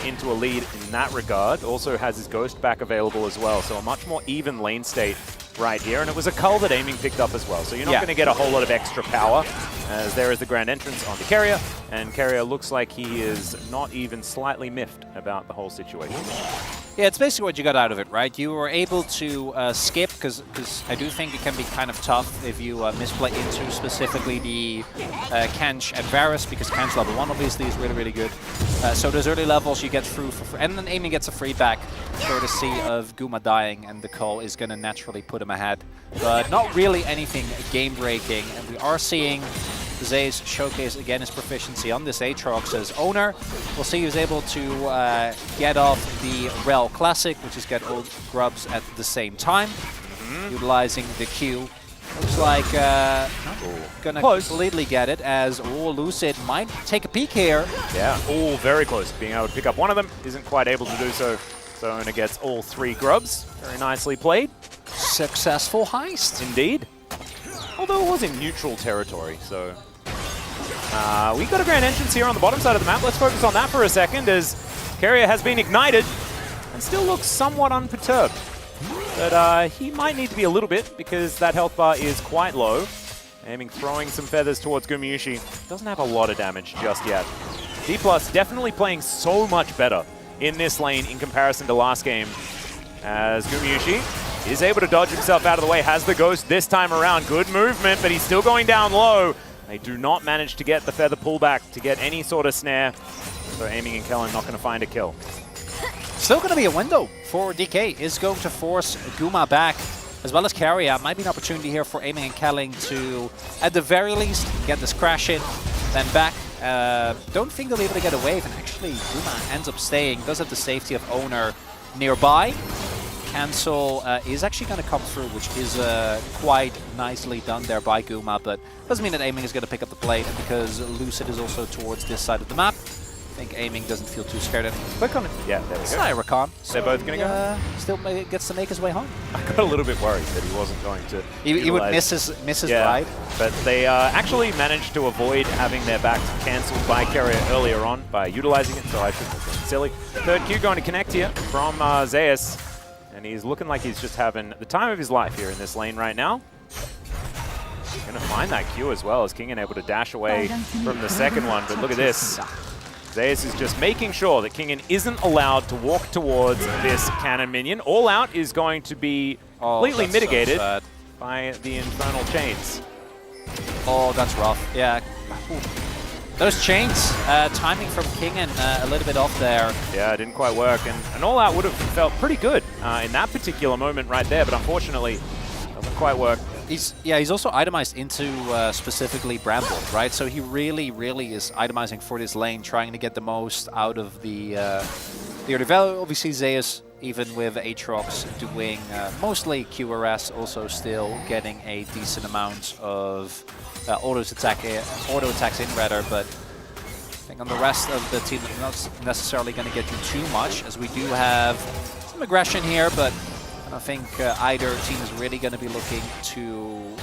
into a lead in that regard. Also has his Ghost back available as well, so a much more even lane state right here. And it was a cull that Aiming picked up as well, so you're not going to get a whole lot of extra power, as there is the grand entrance on the Carrier, and Carrier looks like he is not even slightly miffed about the whole situation. Yeah, it's basically what you got out of it, right? You were able to skip, because I do think it can be kind of tough if you misplay into specifically the Kench and Varus, because Kench level 1 obviously is really, really good. So those early levels you get through for free, and then Aiming gets a free back courtesy of Guma dying, and the call is going to naturally put him ahead. But not really anything game-breaking, and we are seeing Zay's showcase again his proficiency on this Aatrox as Owner. We'll see who's able to get off the Rel Classic, which is get all grubs at the same time, utilizing the Q. Looks like gonna completely get it, as Lucid might take a peek here. Yeah, all very close. Being able to pick up one of them, isn't quite able to do so. So Owner gets all 3 grubs. Very nicely played. Successful heist. Indeed. Although it was in neutral territory, so... we got a grand entrance here on the bottom side of the map. Let's focus on that for a second, as Carrier has been ignited and still looks somewhat unperturbed. But he might need to be a little bit, because that health bar is quite low. Aiming, throwing some feathers towards Gumushi. Doesn't have a lot of damage just yet. D+ definitely playing so much better in this lane in comparison to last game, as Gumushi is able to dodge himself out of the way, has the Ghost this time around. Good movement, but he's still going down low. They do not manage to get the feather pullback to get any sort of snare. So Aiming and Kellen not going to find a kill. Still going to be a window for DK. Is going to force Guma back, as well as Carrier. Might be an opportunity here for Aiming and Kellen to, at the very least, get this crash in, then back. Don't think they'll be able to get a wave, and actually Guma ends up staying. Does have the safety of Owner nearby. Cancel is actually going to come through, which is quite nicely done there by Guma, but doesn't mean that Aiming is going to pick up the plate, and because Lucid is also towards this side of the map, I think Aiming doesn't feel too scared. And click on it. Yeah, there we go. Cyrecon. They're both going to go? Still gets to make his way home. I got a little bit worried that he wasn't going to. He would miss his ride. But they actually managed to avoid having their backs cancelled by Carrier earlier on by utilizing it, so I shouldn't have been silly. Third Q going to connect here from Zayas. And he's looking like he's just having the time of his life here in this lane right now. He's going to find that Q as well, as Kingen able to dash away from the second one. But look at this. Zayas is just making sure that Kingen isn't allowed to walk towards this cannon minion. All out is going to be completely mitigated by the infernal chains. Oh, that's rough. Yeah. Ooh. Those chains, timing from Kingen a little bit off there. Yeah, it didn't quite work, and All Out would have felt pretty good in that particular moment right there, but unfortunately, doesn't quite work. He's also itemized into specifically Bramble, right? So he really, really is itemizing for this lane, trying to get the most out of the early value. Obviously, Zayas, even with Aatrox doing mostly QRS, also still getting a decent amount of auto attacks in rather, but I think on the rest of the team, it's not necessarily going to get you too much, as we do have some aggression here, but I don't think either team is really going to be looking to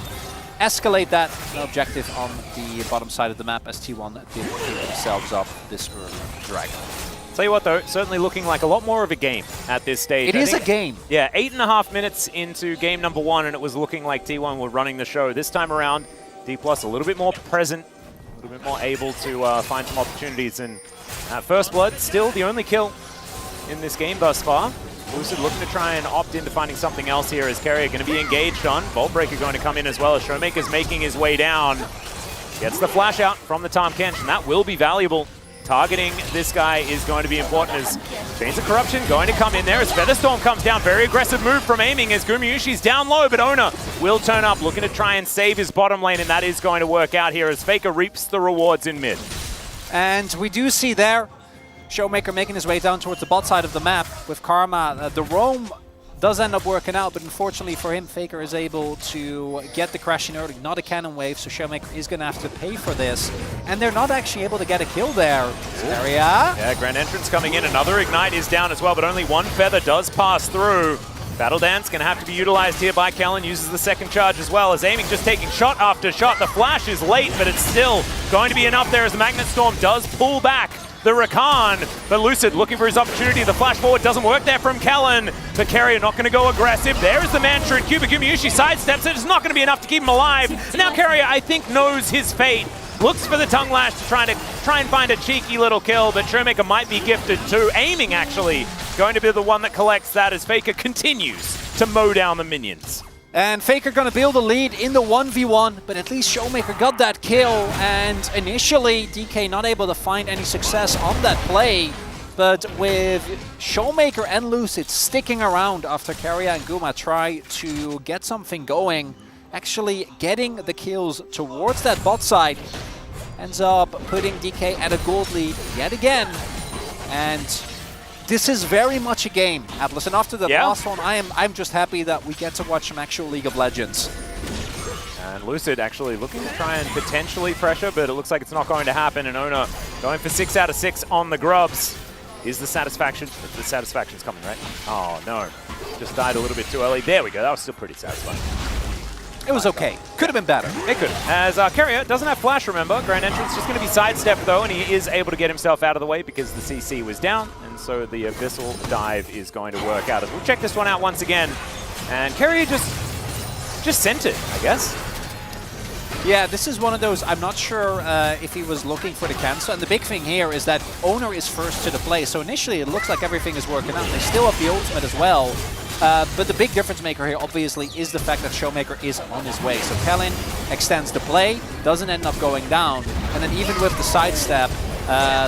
escalate that objective on the bottom side of the map as T1 did pick themselves up this early dragon. Tell you what though, certainly looking like a lot more of a game at this stage. It is a game. Yeah, 8.5 minutes into game number 1 and it was looking like T1 were running the show. This time around, D+ a little bit more present, a little bit more able to find some opportunities. And First Blood, still the only kill in this game thus far. Lucid looking to try and opt into finding something else here as Carrier going to be engaged on. Vault Breaker going to come in as well as Showmaker's making his way down. Gets the flash out from the Tahm Kench, and that will be valuable. Targeting this guy is going to be important as Chains of Corruption going to come in there as Featherstorm comes down. Very aggressive move from aiming as Gumayushi's down low, but Owner will turn up looking to try and save his bottom lane, and that is going to work out here as Faker reaps the rewards in mid. And we do see there Showmaker making his way down towards the bot side of the map with Karma. The roam does end up working out, but unfortunately for him, Faker is able to get the crash in early, not a cannon wave, so Showmaker is going to have to pay for this. And they're not actually able to get a kill there. Area. Yeah, Grand Entrance coming in. Another Ignite is down as well, but only one Feather does pass through. Battle Dance going to have to be utilized here by Kellen, uses the second charge as well as aiming, just taking shot after shot. The flash is late, but it's still going to be enough there as the Magnet Storm does pull back the Rakan, but Lucid looking for his opportunity. The flash forward doesn't work there from Kellen. The Carrier not going to go aggressive. There is the Mantra and Cuba. Gumayushi sidesteps it. It's not going to be enough to keep him alive. Now Carrier, I think, knows his fate. Looks for the Tongue Lash to try and find a cheeky little kill, but Showmaker might be gifted too. Aiming, actually, going to be the one that collects that as Faker continues to mow down the minions. And Faker gonna build a lead in the 1v1, but at least Showmaker got that kill, and initially DK not able to find any success on that play, but with Showmaker and Lucid sticking around after Carrier and Guma try to get something going, actually getting the kills towards that bot side, ends up putting DK at a gold lead yet again. And this is very much a game, Atlas, and after the last one, I'm just happy that we get to watch some actual League of Legends. And Lucid actually looking to try and potentially pressure, but it looks like it's not going to happen. And Ona going for 6 out of 6 on the grubs. Is the satisfaction? The satisfaction's coming, right? Oh, no. Just died a little bit too early. There we go. That was still pretty satisfying. It was okay. Could have been better. It could. As Carrier doesn't have flash, remember. Grand Entrance just going to be sidestepped, though, and he is able to get himself out of the way because the CC was down, and so the Abyssal dive is going to work out. As we'll check this one out once again. And Carrier just sent it, I guess. Yeah, this is one of those, I'm not sure if he was looking for the cancel. And the big thing here is that Owner is first to the play. So initially it looks like everything is working out. They still have the ultimate as well. But the big difference maker here, obviously, is the fact that Showmaker is on his way. So Kellen extends the play, doesn't end up going down. And then even with the sidestep,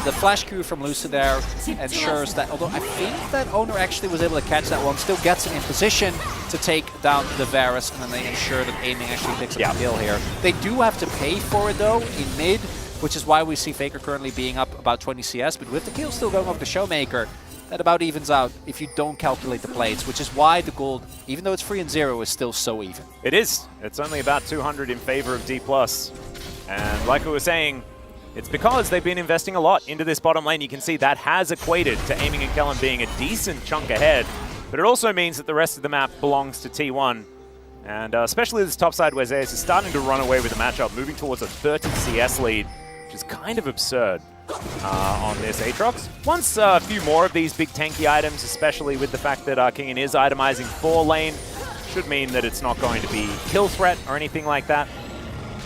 the flash Q from Lucid there ensures that, although I think that Owner actually was able to catch that one, still gets him in position to take down the Varus, and then they ensure that aiming actually picks up the kill here. They do have to pay for it, though, in mid, which is why we see Faker currently being up about 20 CS, but with the kill still going over to Showmaker, that about evens out if you don't calculate the plates, which is why the gold, even though it's 3 and 0, is still so even. It is. It's only about 200 in favor of D+. And like we were saying, it's because they've been investing a lot into this bottom lane. You can see that has equated to aiming and Kellen being a decent chunk ahead. But it also means that the rest of the map belongs to T1. And especially this top side where Zeus is starting to run away with the matchup, moving towards a 30 CS lead, which is kind of absurd on this Aatrox. Once a few more of these big tanky items, especially with the fact that Kingen is itemizing 4 lane, should mean that it's not going to be kill threat or anything like that.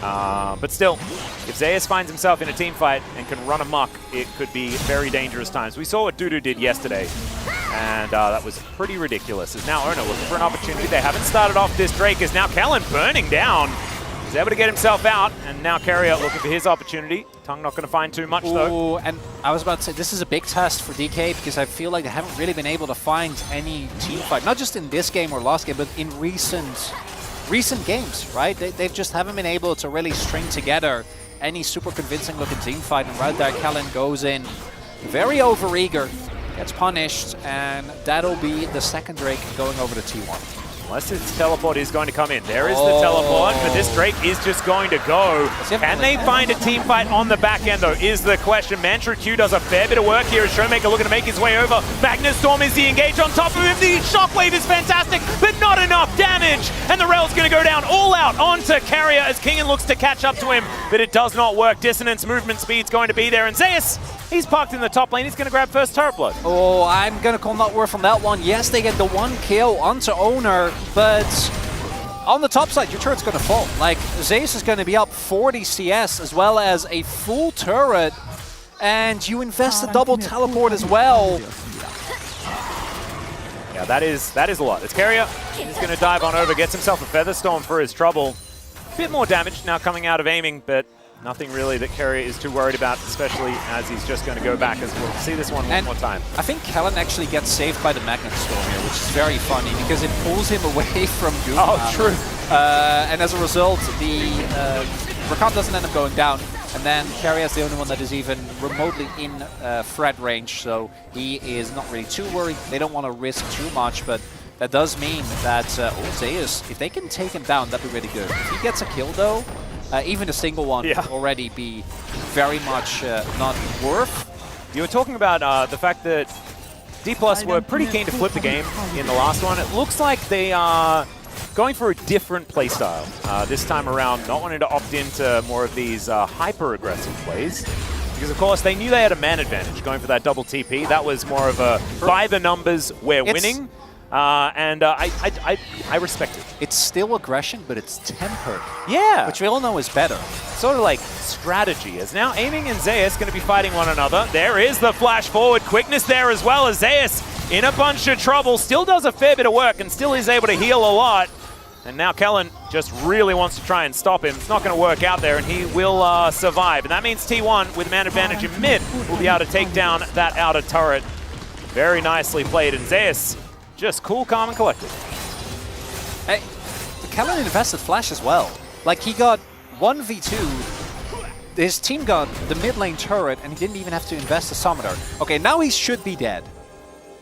But still, if Zeus finds himself in a team fight and can run amok, it could be very dangerous times. We saw what Dudu did yesterday, and that was pretty ridiculous. As now Ona looking for an opportunity. They haven't started off this Drake, as now Kellen burning down. He's able to get himself out, and now Carrier looking for his opportunity. Tongue not going to find too much, though. And I was about to say, this is a big test for DK, because I feel like they haven't really been able to find any team fight, not just in this game or last game, but in recent games, right? They just haven't been able to really string together any super convincing looking team fight, and right there Kellen goes in very overeager, gets punished, and that'll be the second Drake going over to T1. Unless its teleport is going to come in. There is the teleport, but this Drake is just going to go. Can they find a team fight on the back end, though, is the question. Mantra Q does a fair bit of work here as Showmaker looking to make his way over. Magnet Storm is the engage on top of him. The shockwave is fantastic, but not enough damage. advantage, and the rail's going to go down all out onto Carrier as Kingen looks to catch up to him, but it does not work. Dissonance movement speed's going to be there, and Zeus, he's parked in the top lane. He's going to grab first turret blood. Oh, I'm going to call not worth on that one. Yes, they get the 1 kill onto Owner, but on the top side, your turret's going to fall. Like, Zeus is going to be up 40 CS as well as a full turret, and you invest a double teleport as well. Yeah, that is a lot. It's Carrier. He's going to dive on over, gets himself a Feather Storm for his trouble. Bit more damage now coming out of aiming, but nothing really that Carrier is too worried about, especially as he's just going to go back as we'll see this one more time. I think Kellen actually gets saved by the Magnet Storm here, which is very funny because it pulls him away from Guma. Oh, true. And as a result, the Rakan doesn't end up going down. And then Carrier is the only one that is even remotely in threat range, so he is not really too worried. They don't want to risk too much, but that does mean that Zeus, if they can take him down, that'd be really good. If he gets a kill, though, even a single one would already be very much not worth. You were talking about the fact that D+ were pretty keen to flip the game in the last one. It looks like they are going for a different playstyle this time around, not wanting to opt into more of these hyper-aggressive plays. Because, of course, they knew they had a man advantage going for that double TP. That was more of a, by the numbers, we're winning. And I respect it. It's still aggression, but it's tempered. Yeah. Which we all know is better. Sort of like strategy. As now Aiming and Zeus going to be fighting one another. There is the flash forward. Quickness there as well as Zeus in a bunch of trouble. Still does a fair bit of work and still is able to heal a lot. And now Kellen just really wants to try and stop him. It's not going to work out there, and he will survive. And that means T1, with man advantage in mid, will be able to take down that outer turret. Very nicely played. And Zeus, just cool, calm, and collected. Hey, Kellen invested flash as well. Like, he got 1v2. His team got the mid lane turret, and he didn't even have to invest a summoner. Okay, now he should be dead.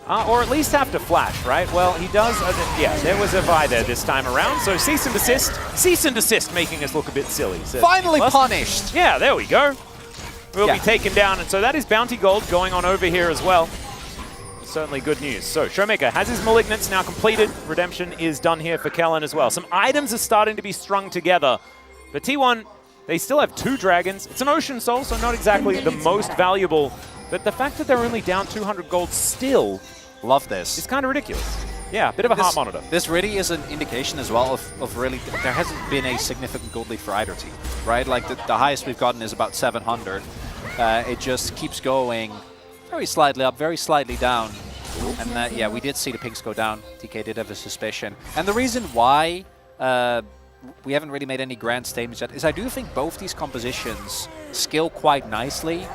Or at least have to flash, right? Well, he does. Yeah, there was a Vi there this time around. So cease and desist. Cease and desist, making us look a bit silly. So finally punished. Yeah, there we go. We'll be taken down. And so that is bounty gold going on over here as well. Certainly good news. So Showmaker has his Malignance now completed. Redemption is done here for Kellen as well. Some items are starting to be strung together. But T1, they still have 2 dragons. It's an Ocean Soul, so not exactly the most valuable. But the fact that they're only down 200 gold still, love this. It's kind of ridiculous. Yeah, a bit of a heart monitor. This really is an indication as well of really, there hasn't been a significant gold lead for either team, right? Like the highest we've gotten is about 700. It just keeps going very slightly up, very slightly down. And yeah, we did see the pinks go down. DK did have a suspicion. And the reason why we haven't really made any grand statements yet is I do think both these compositions scale quite nicely.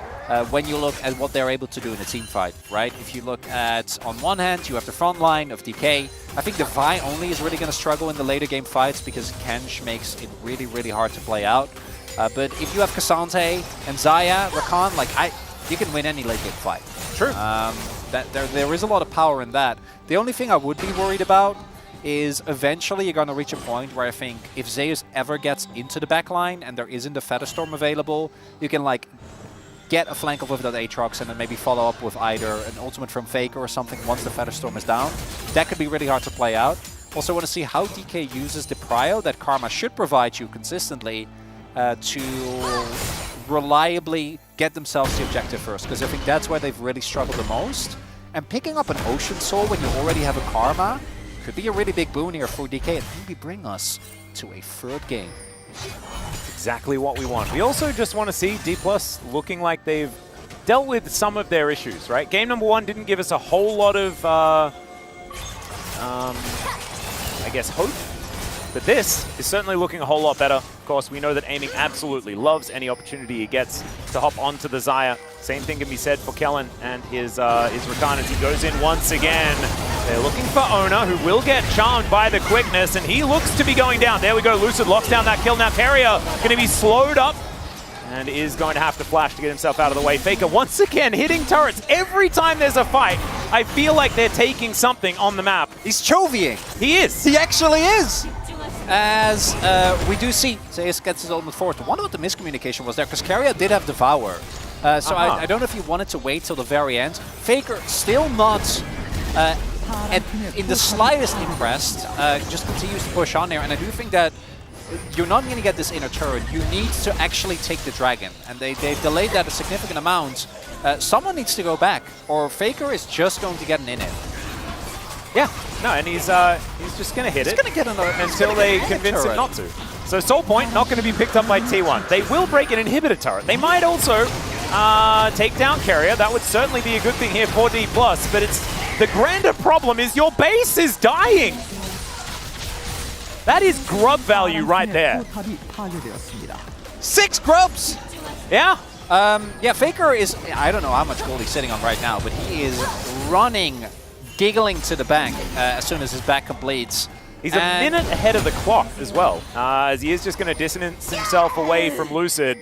When you look at what they're able to do in a team fight, right? If you look at, on one hand, you have the front line of DK. I think the Vi only is really going to struggle in the later game fights because Kench makes it really, really hard to play out. But if you have Cassante and Xayah, Rakan, like you can win any late game fight. True. There is a lot of power in that. The only thing I would be worried about is eventually you're going to reach a point where I think if Zeus ever gets into the backline and there isn't a Feather Storm available, you can like get a flank off with that Aatrox and then maybe follow up with either an ultimate from Faker or something once the Feather Storm is down. That could be really hard to play out. Also want to see how DK uses the prio that Karma should provide you consistently to reliably get themselves the objective first, because I think that's where they've really struggled the most. And picking up an Ocean Soul when you already have a Karma could be a really big boon here for DK and maybe bring us to a third game. Exactly what we want. We also just want to see D+ looking like they've dealt with some of their issues, right? Game number 1 didn't give us a whole lot of, I guess, hope. But this is certainly looking a whole lot better. Of course, we know that Aiming absolutely loves any opportunity he gets to hop onto the Xayah. Same thing can be said for Kellen and his Rakan as he goes in once again. They're looking for Owner, who will get charmed by the quickness, and he looks to be going down. There we go, Lucid locks down that kill. Now Carrier going to be slowed up and is going to have to flash to get himself out of the way. Faker once again hitting turrets. Every time there's a fight, I feel like they're taking something on the map. He's chovying. He is. He actually is. As we do see, Zeus gets his ultimate forward. I wonder what the miscommunication was there, because Carrier did have Devour. So I don't know if he wanted to wait till the very end. Faker still not in the slightest impressed, just continues to push on there, and I do think that you're not going to get this inner turret. You need to actually take the dragon, and they've delayed that a significant amount. Someone needs to go back, or Faker is just going to get an in-it. Yeah, no, and he's just going to hit it He's going to get another until they convince him not to. So Soul Point not going to be picked up by T1. They will break an inhibitor turret. They might also take down Carrier. That would certainly be a good thing here for D+, but it's the grander problem is your base is dying. That is grub value right there. 포탑이 파괴되었습니다. 6 grubs! Yeah. Yeah, Faker is, I don't know how much gold he's sitting on right now, but he is running, giggling to the bank as soon as his back completes. He's a minute ahead of the clock as well, as he is just going to distance himself away from Lucid.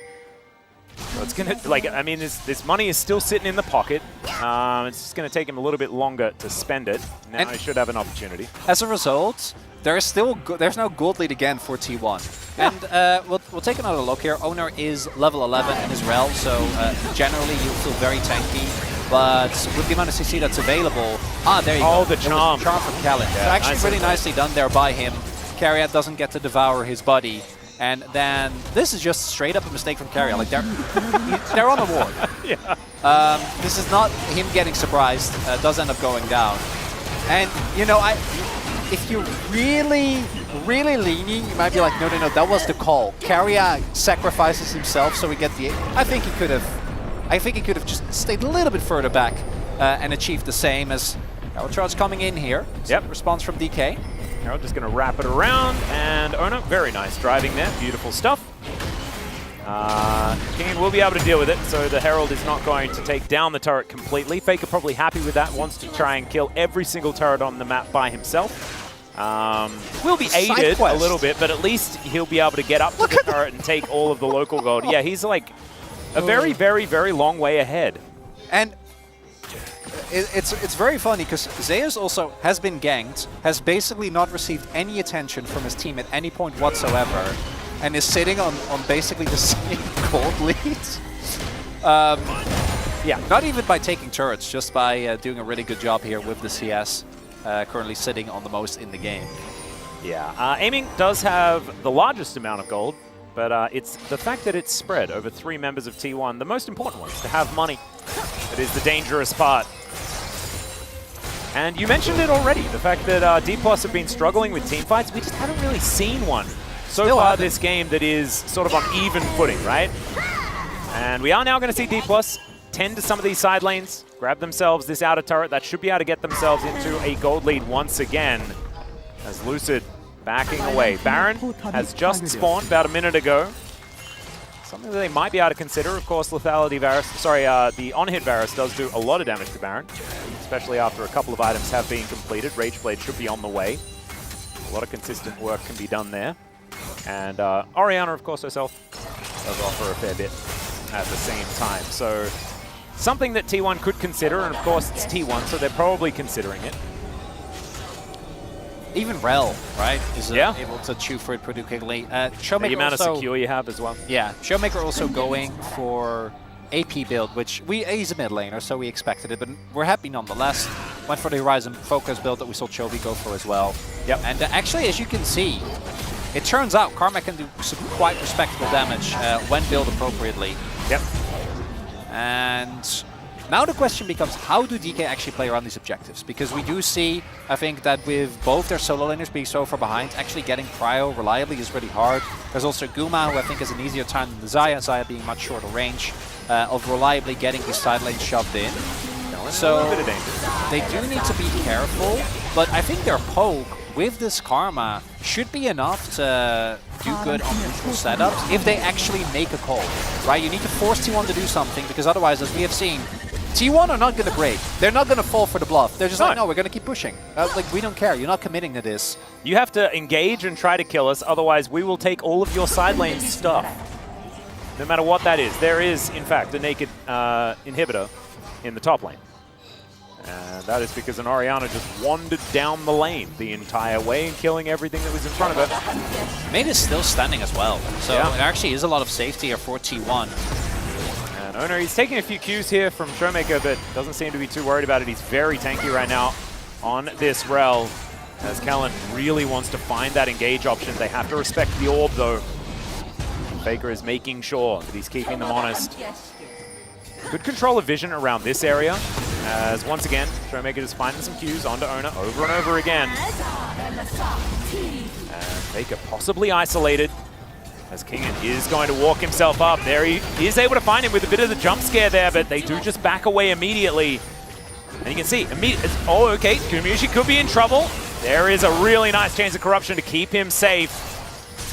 So it's going to, like, I mean, this money is still sitting in the pocket. It's just going to take him a little bit longer to spend it. Now he should have an opportunity. As a result, there's no gold lead again for T1. Yeah. And we'll take another look here. Owner is level 11 in his rel, so generally you feel very tanky. But with the amount of CC that's available, there you go. Oh, the charm. Charm from Khaled. Yeah, So actually nice really nicely done there by him. Carrier doesn't get to devour his buddy. And then this is just straight up a mistake from Carrier. Like they're on the ward. Yeah. This is not him getting surprised. Does end up going down. And you know, if you're really leaning, you might be like, no, that was the call. Carrier sacrifices himself so we get the. I think he could have just stayed a little bit further back and achieved the same as Charge coming in here. Yep. Response from DK. Herald just going to wrap it around, and Ono, very nice driving there. Beautiful stuff. King will be able to deal with it, so the Herald is not going to take down the turret completely. Faker probably happy with that, wants to try and kill every single turret on the map by himself. Will be aided a little bit, but at least he'll be able to get up to the turret and take all of the local gold. Yeah, he's like a very, very, very long way ahead. And it's very funny because Zeus also has been ganked, has basically not received any attention from his team at any point whatsoever, and is sitting on basically the same gold lead. Yeah, not even by taking turrets, just by doing a really good job here with the CS, currently sitting on the most in the game. Yeah, Aiming does have the largest amount of gold, but it's the fact that it's spread over 3 members of T1, the most important ones, to have money. It is the dangerous part. And you mentioned it already, the fact that D+ have been struggling with team fights. We just haven't really seen one so far this game that is sort of on even footing, right? And we are now going to see D+ tend to some of these side lanes, grab themselves this outer turret that should be able to get themselves into a gold lead once again. As Lucid backing away. Baron has just spawned about a minute ago. Something that they might be able to consider. Of course, lethality Varus, sorry, the on-hit Varus does do a lot of damage to Baron, especially after a couple of items have been completed. Rageblade should be on the way. A lot of consistent work can be done there. And Orianna, of course, herself does offer a fair bit at the same time. So something that T1 could consider, and of course it's T1, so they're probably considering it. Even Rel, right, is able to chew for it pretty quickly. Showmaker the amount also, of secure you have as well. Yeah, Showmaker also going for AP build, which he's a mid laner, so we expected it, but we're happy nonetheless. Went for the Horizon focus build that we saw Chovy go for as well. Yep. And actually, as you can see, it turns out Karma can do some quite respectable damage when built appropriately. Yep. And now the question becomes, how do DK actually play around these objectives? Because we do see, I think, that with both their solo laners being so far behind, actually getting Cryo reliably is really hard. There's also Guma, who I think has an easier time than the Xayah being much shorter range, of reliably getting these side lanes shoved in. So they do need to be careful, but I think their poke with this Karma should be enough to do good on neutral setups if they actually make a call, right? You need to force T1 to do something, because otherwise, as we have seen, T1 are not going to break. They're not going to fall for the bluff. They're just like, no, we're going to keep pushing. Like, we don't care. You're not committing to this. You have to engage and try to kill us, otherwise we will take all of your side lane stuff. No matter what that is. There is, in fact, a naked inhibitor in the top lane. And that is because an Orianna just wandered down the lane the entire way and killing everything that was in front of her. Mate is still standing as well, so it actually is a lot of safety here for T1. And Ono, he's taking a few Qs here from Showmaker, but doesn't seem to be too worried about it. He's very tanky right now. on this rel. As Kellen really wants to find that engage option. They have to respect the orb though. Faker is making sure that he's keeping them honest. Good control of vision around this area. As once again, Showmaker just finding some cues onto Ona over and over again. And Faker possibly isolated. As Kingen is going to walk himself up. There he is able to find him with a bit of the jump scare there, but they do just back away immediately. And you can see, oh, okay, Kumushi could be in trouble. There is a really nice chance of corruption to keep him safe.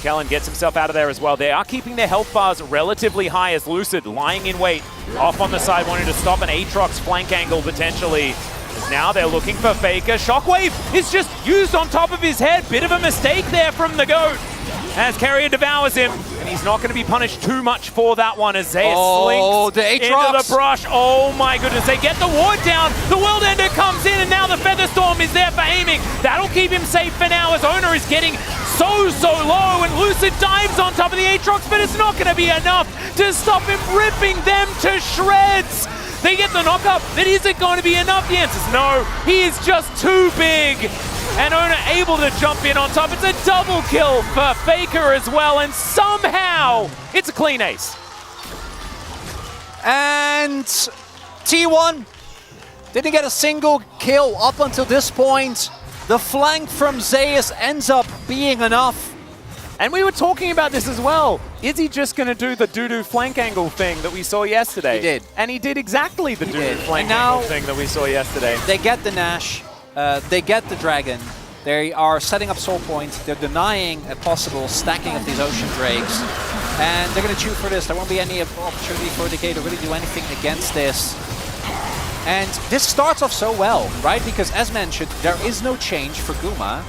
Kellen gets himself out of there as well. They are keeping their health bars relatively high as Lucid lying in wait. Off on the side, wanting to stop an Aatrox flank angle potentially. Now they're looking for Faker. Shockwave is just used on top of his head. Bit of a mistake there from the GOAT. As Carrier devours him, and he's not going to be punished too much for that one as Zeus slinks into the brush. Oh my goodness, they get the ward down. The World Ender comes in, and now the Featherstorm is there for aiming. That'll keep him safe for now as Ona is getting so low, and Lucid dives on top of the Aatrox, but it's not going to be enough to stop him ripping them to shreds. They get the knock-up, but is it going to be enough? The answer's no. He is just too big. And Ona able to jump in on top. It's a double kill for Faker as well, and somehow it's a clean ace. And T1 didn't get a single kill up until this point. The flank from Zeus ends up being enough. And we were talking about this as well. Is he just going to do the doo-doo flank angle thing that we saw yesterday? He did. And he did exactly the doo-doo flank angle thing that we saw yesterday. They get the Nash. They get the Dragon. They are setting up soul points. They're denying a possible stacking of these Ocean Drakes. And they're going to chew for this. There won't be any opportunity for DK to really do anything against this. And this starts off so well, right? Because as mentioned, there is no change for Guma.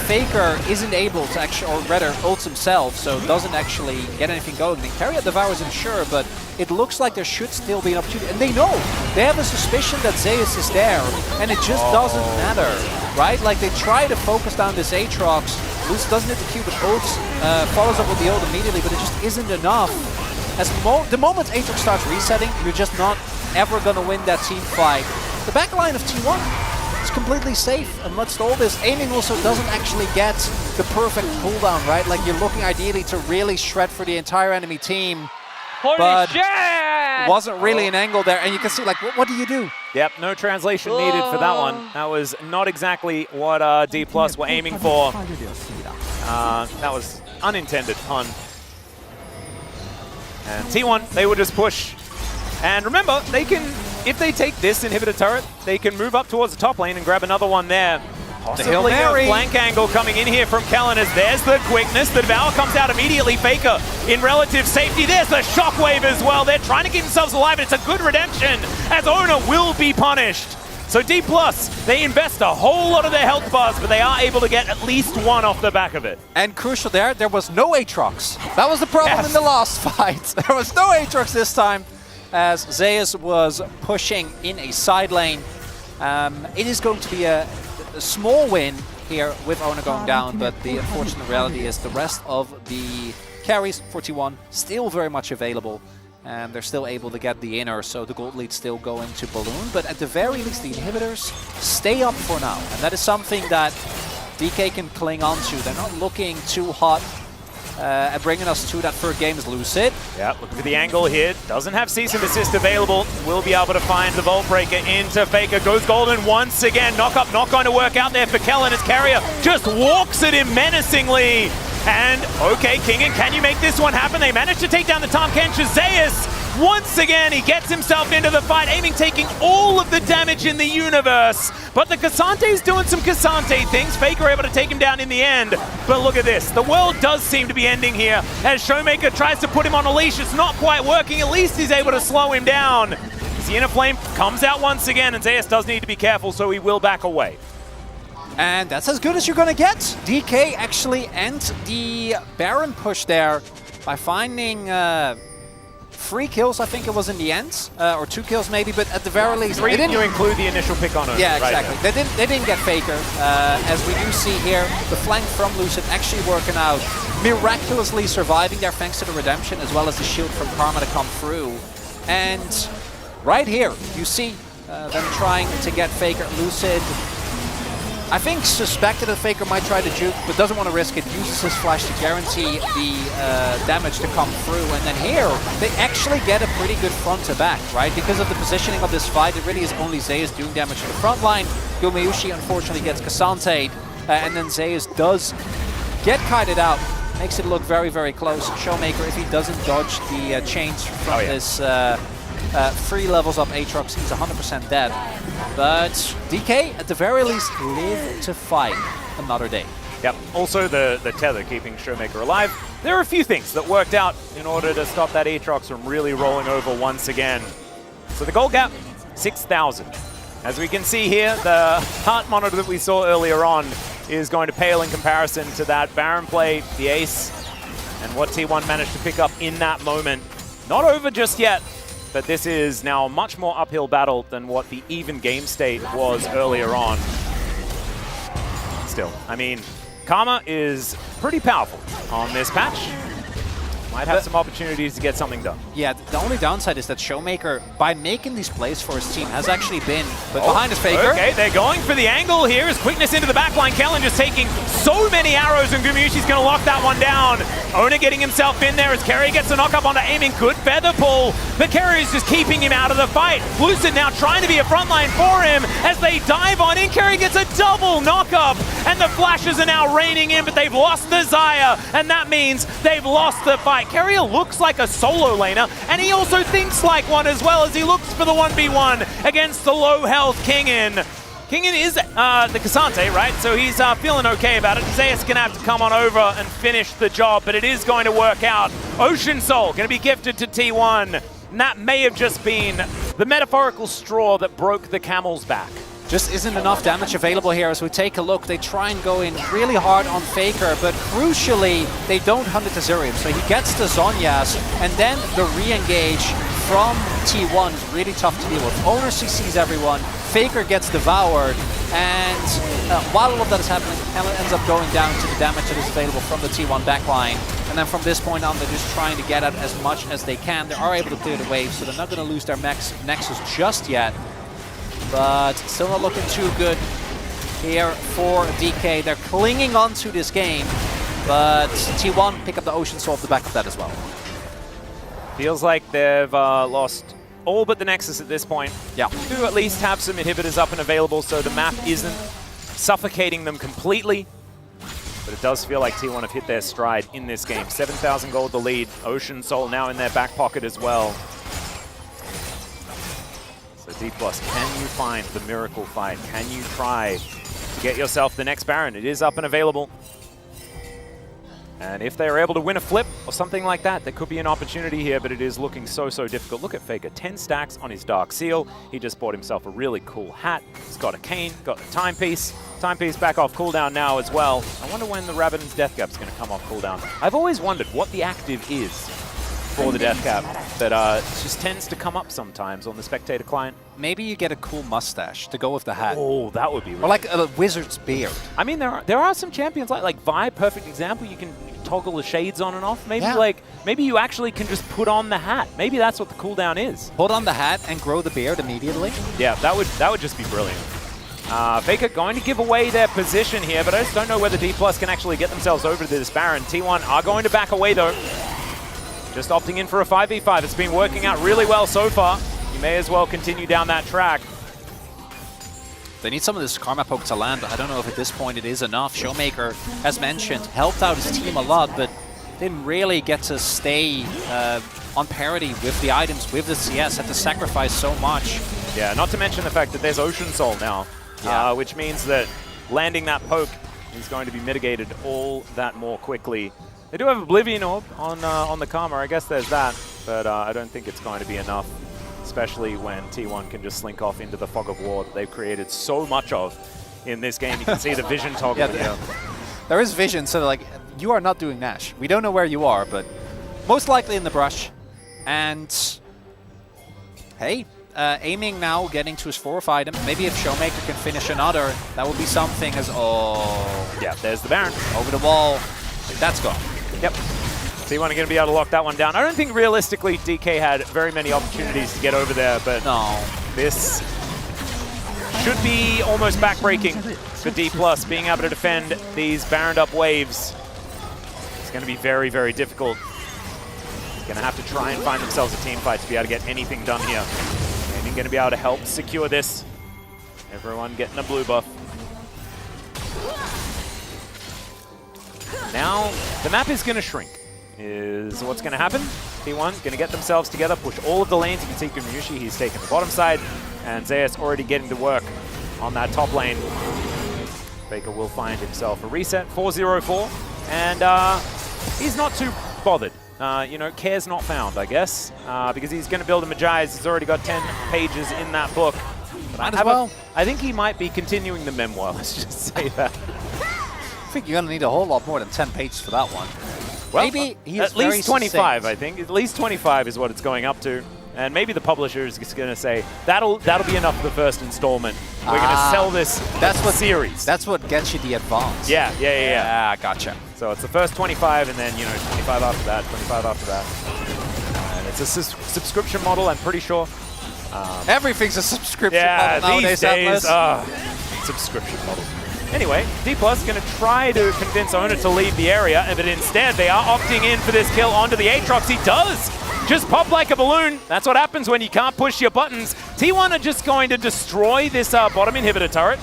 Faker isn't able to actually, or rather ults himself, so doesn't actually get anything going. The Carrier devours him, sure, but it looks like there should still be an opportunity. And they know, they have a suspicion that Zeus is there, and it just doesn't matter, right? Like they try to focus down this Aatrox. Luce doesn't hit the Q, but ults, follows up with the ult immediately, but it just isn't enough. As the moment Aatrox starts resetting, you're just not ever gonna win that team fight. The backline of T1 is completely safe amidst all this. Aiming also doesn't actually get the perfect cooldown, right? Like you're looking ideally to really shred for the entire enemy team. But wasn't really an angle there, and you can see, like, what do you do? Yep, no translation needed for that one. That was not exactly what D+ were aiming for. That was unintended pun. And T1, they will just push. And remember, they can, if they take this inhibitor turret, they can move up towards the top lane and grab another one there. Possibly a flank angle coming in here from Kellen as there's the quickness. The Devour comes out immediately. Faker in relative safety. There's the Shockwave as well. They're trying to keep themselves alive, and it's a good redemption as Ona will be punished. So D+, they invest a whole lot of their health bars, but they are able to get at least one off the back of it. And crucial there was no Aatrox. That was the problem in the last fight. There was no Aatrox this time, as Zeus was pushing in a side lane. It is going to be a small win here with Ona going down, but the unfortunate reality is the rest of the carries for T1 still very much available. And they're still able to get the inner, so the gold lead still going to Balloon. But at the very least, the inhibitors stay up for now. And that is something that DK can cling on to. They're not looking too hot at bringing us to that third game as Lucid. Yeah, looking for the angle here. Doesn't have Cease and Desist available. Will be able to find the Vault Breaker into Faker. Goes golden once again. Knock up, not going to work out there for Kellen as Carrier just walks at him menacingly. And, okay, Kingen, can you make this one happen? They managed to take down the Tahm Kench. Zeus, once again, he gets himself into the fight, aiming, taking all of the damage in the universe. But the Kassante's doing some Kassante things. Faker able to take him down in the end. But look at this. The world does seem to be ending here as Showmaker tries to put him on a leash. It's not quite working. At least he's able to slow him down. The Inner Flame comes out once again, and Zeus does need to be careful, so he will back away. And that's as good as you're going to get. DK actually ends the Baron push there by finding 3 kills, I think it was in the end, or 2 kills maybe, but at the very least... 3 if you include the initial pick on Ona. Yeah, exactly. Right, they didn't get Faker, as we do see here. The flank from Lucid actually working out, miraculously surviving there thanks to the redemption, as well as the shield from Karma to come through. And right here, you see them trying to get Faker. Lucid I think suspected that Faker might try to juke, but doesn't want to risk it. Uses his flash to guarantee the damage to come through. And then here, they actually get a pretty good front to back, right? Because of the positioning of this fight, it really is only Zeus doing damage to the front line. Gumayushi unfortunately gets Cassante, and then Zeus does get kited out. Makes it look very, very close. Showmaker, if he doesn't dodge the chains from this 3 levels up Aatrox, he's 100% dead. But DK, at the very least, live to fight another day. Yep. Also, the tether keeping Showmaker alive. There are a few things that worked out in order to stop that Aatrox from really rolling over once again. So the gold gap, 6,000. As we can see here, the heart monitor that we saw earlier on is going to pale in comparison to that Baron play, the ace, and what T1 managed to pick up in that moment. Not over just yet, but this is now a much more uphill battle than what the even game state was earlier on. Still, I mean, Karma is pretty powerful on this patch. Might have some opportunities to get something done. Yeah, the only downside is that Showmaker, by making these plays for his team, has actually been behind his Faker. Okay, they're going for the angle here. His quickness into the backline. Kellen just taking so many arrows, and Gumayushi's going to lock that one down. Ona getting himself in there as Kerry gets the knock up onto aiming. Good feather pull, but Kerry is just keeping him out of the fight. Lucid now trying to be a frontline for him as they dive on in. Kerry gets a double knock up, and the flashes are now raining in, but they've lost the Xayah, and that means they've lost the fight. Carrier looks like a solo laner, and he also thinks like one as well as he looks for the 1v1 against the low-health Kingin. Kingin is the Cassante, right? So he's feeling okay about it. Zeus going to have to come on over and finish the job, but it is going to work out. Ocean Soul going to be gifted to T1, and that may have just been the metaphorical straw that broke the camel's back. Just isn't enough damage available here. As we take a look, they try and go in really hard on Faker, but crucially, they don't hunt it to Zerium. So he gets the Zhonya's, and then the re-engage from T1 is really tough to deal with. Owner CCs everyone, Faker gets devoured, and while all of that is happening, Helen ends up going down to the damage that is available from the T1 backline. And then from this point on, they're just trying to get out as much as they can. They are able to clear the wave, so they're not going to lose their Nexus just yet. But still not looking too good here for DK. They're clinging on to this game, but T1 pick up the Ocean Soul off the back of that as well. Feels like they've lost all but the Nexus at this point. Yeah. Do at least have some inhibitors up and available, so the map isn't suffocating them completely. But it does feel like T1 have hit their stride in this game. 7,000 gold the lead. Ocean Soul now in their back pocket as well. So D+, can you find the miracle fight? Can you try to get yourself the next Baron? It is up and available. And if they're able to win a flip or something like that, there could be an opportunity here, but it is looking so, so difficult. Look at Faker, 10 stacks on his Dark Seal. He just bought himself a really cool hat. He's got a cane, got a timepiece. Timepiece back off cooldown now as well. I wonder when the Rabbiden's Death Gap's going to come off cooldown. I've always wondered what the active is for the Death Cap that just tends to come up sometimes on the spectator client. Maybe you get a cool mustache to go with the hat. Oh, that would be really Or like a wizard's beard. I mean, there are some champions like Vi, perfect example. You can toggle the shades on and off. Maybe maybe you actually can just put on the hat. Maybe that's what the cooldown is. Put on the hat and grow the beard immediately. Yeah, that would just be brilliant. Faker going to give away their position here, but I just don't know whether D+ can actually get themselves over to this Baron. T1 are going to back away though. Just opting in for a 5v5. It's been working out really well so far. You may as well continue down that track. They need some of this Karma poke to land, but I don't know if at this point it is enough. Showmaker, as mentioned, helped out his team a lot, but didn't really get to stay on parity with the items, with the CS, had to sacrifice so much. Yeah, not to mention the fact that there's Ocean Soul now, which means that landing that poke is going to be mitigated all that more quickly. They do have Oblivion Orb on the Karma, I guess there's that, but I don't think it's going to be enough, especially when T1 can just slink off into the Fog of War that they've created so much of in this game. You can see the vision toggle here. There is vision, so like, you are not doing Nash. We don't know where you are, but most likely in the brush. And hey, aiming now, getting to his 4th item. Maybe if Showmaker can finish another, that would be something as, oh. Yeah, there's the Baron. Over the wall. That's gone. Yep. T1 are going to be able to lock that one down. I don't think realistically DK had very many opportunities to get over there, but no. This should be almost backbreaking for D+, being able to defend these Baroned up waves. It's going to be very, very difficult. Going to have to try and find themselves a team fight to be able to get anything done here. Maybe going to be able to help secure this. Everyone getting a blue buff. Now, the map is going to shrink, is what's going to happen. T1 going to get themselves together, push all of the lanes. You can see Gumushi, he's taking the bottom side, and Zeus already getting to work on that top lane. Faker will find himself a reset, 4-0-4, and he's not too bothered. You know, care's not found, I guess, because he's going to build a Magi's. He's already got 10 pages in that book. Might as well. I think he might be continuing the memoir, let's just say that. I think you're going to need a whole lot more than 10 pages for that one. Well, maybe he's at least 25, succinct. I think. At least 25 is what it's going up to. And maybe the publisher is going to say, that'll be enough for the first installment. We're going to sell this series. That's what gets you the advance. Yeah. Gotcha. So it's the first 25, and then, you know, 25 after that, 25 after that. And it's a subscription model, I'm pretty sure. Everything's a subscription model nowadays, these days, Atlas. subscription model. Anyway, D+ is going to try to convince Owner to leave the area, but instead they are opting in for this kill onto the Aatrox. He does just pop like a balloon. That's what happens when you can't push your buttons. T1 are just going to destroy this bottom inhibitor turret.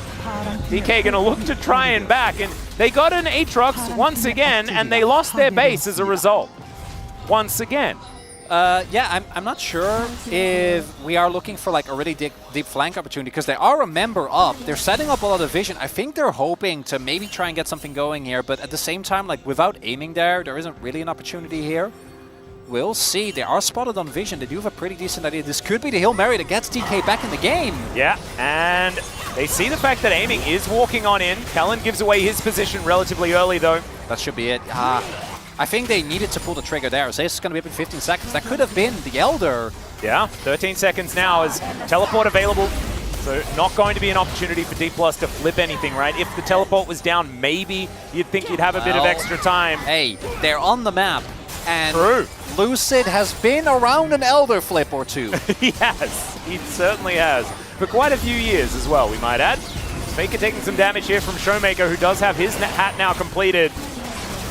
DK going to look to try and back, and they got an Aatrox once again, and they lost their base as a result. Once again. Yeah, I'm not sure if we are looking for like a really deep flank opportunity, because they are a member up. They're setting up a lot of vision. I think they're hoping to maybe try and get something going here, but at the same time, like without aiming there isn't really an opportunity here. We'll see. They are spotted on vision. They do have a pretty decent idea. This could be the Hail Mary that gets DK back in the game. Yeah, and they see the fact that aiming is walking on in. Kellen gives away his position relatively early, though. That should be it. I think they needed to pull the trigger there. Zeus is going to be up in 15 seconds. That could have been the Elder. Yeah, 13 seconds now is teleport available. So not going to be an opportunity for D+ to flip anything, right? If the teleport was down, maybe you'd think you'd have a bit of extra time. Hey, they're on the map. And True. Lucid has been around an Elder flip or two. He has. He certainly has. For quite a few years as well, we might add. Faker taking some damage here from Showmaker, who does have his hat now completed.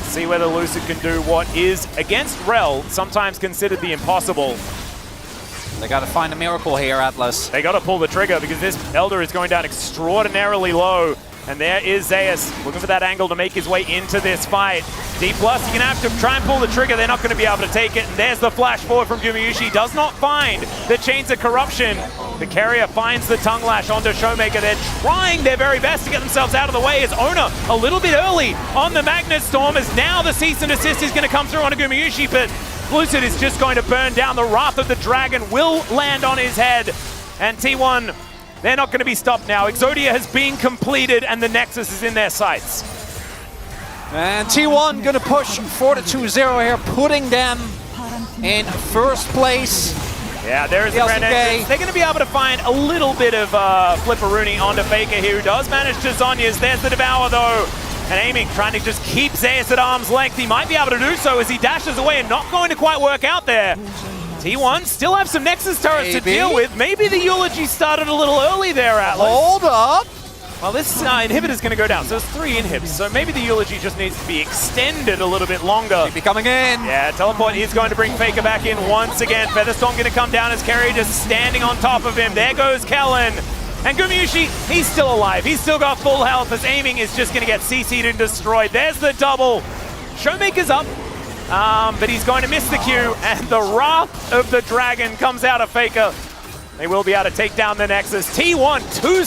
See whether Lucid can do what is, against Rel, sometimes considered the impossible. They got to find a miracle here, Atlas. They got to pull the trigger because this Elder is going down extraordinarily low. And there is Zeus looking for that angle to make his way into this fight. D+, you're going to have to try and pull the trigger. They're not going to be able to take it. And there's the flash forward from Gumushi. Does not find the Chains of Corruption. The carrier finds the tongue lash onto Showmaker. They're trying their very best to get themselves out of the way. As Owner a little bit early on the Magnet Storm, as now the cease and desist is going to come through onto Gumushi, but Lucid is just going to burn down. The Wrath of the Dragon will land on his head. And T1, they're not going to be stopped now. Exodia has been completed and the Nexus is in their sights. And T1 going to push 4-2-0 here, putting them in first place. Yeah, there's the Grand Entrance. They're going to be able to find a little bit of flipperoonie onto Faker here, who does manage to Zhonya's. There's the Devour though. And aiming, trying to just keep Zeus at arm's length. He might be able to do so as he dashes away, and not going to quite work out there. T1 still have some Nexus turrets to deal with. Maybe the Eulogy started a little early there, Atlas. Hold up. Well, this inhibitor's going to go down, so it's 3 inhibs. So maybe the Eulogy just needs to be extended a little bit longer. Maybe coming in. Yeah, teleport is going to bring Faker back in once again. Featherstorm going to come down as Carrier just standing on top of him. There goes Kellen. And Gumushi, he's still alive. He's still got full health as aiming is just going to get CC'd and destroyed. There's the double. Showmaker's up. But he's going to miss the Q, and the Wrath of the Dragon comes out of Faker. They will be able to take down the Nexus. T1 2-0.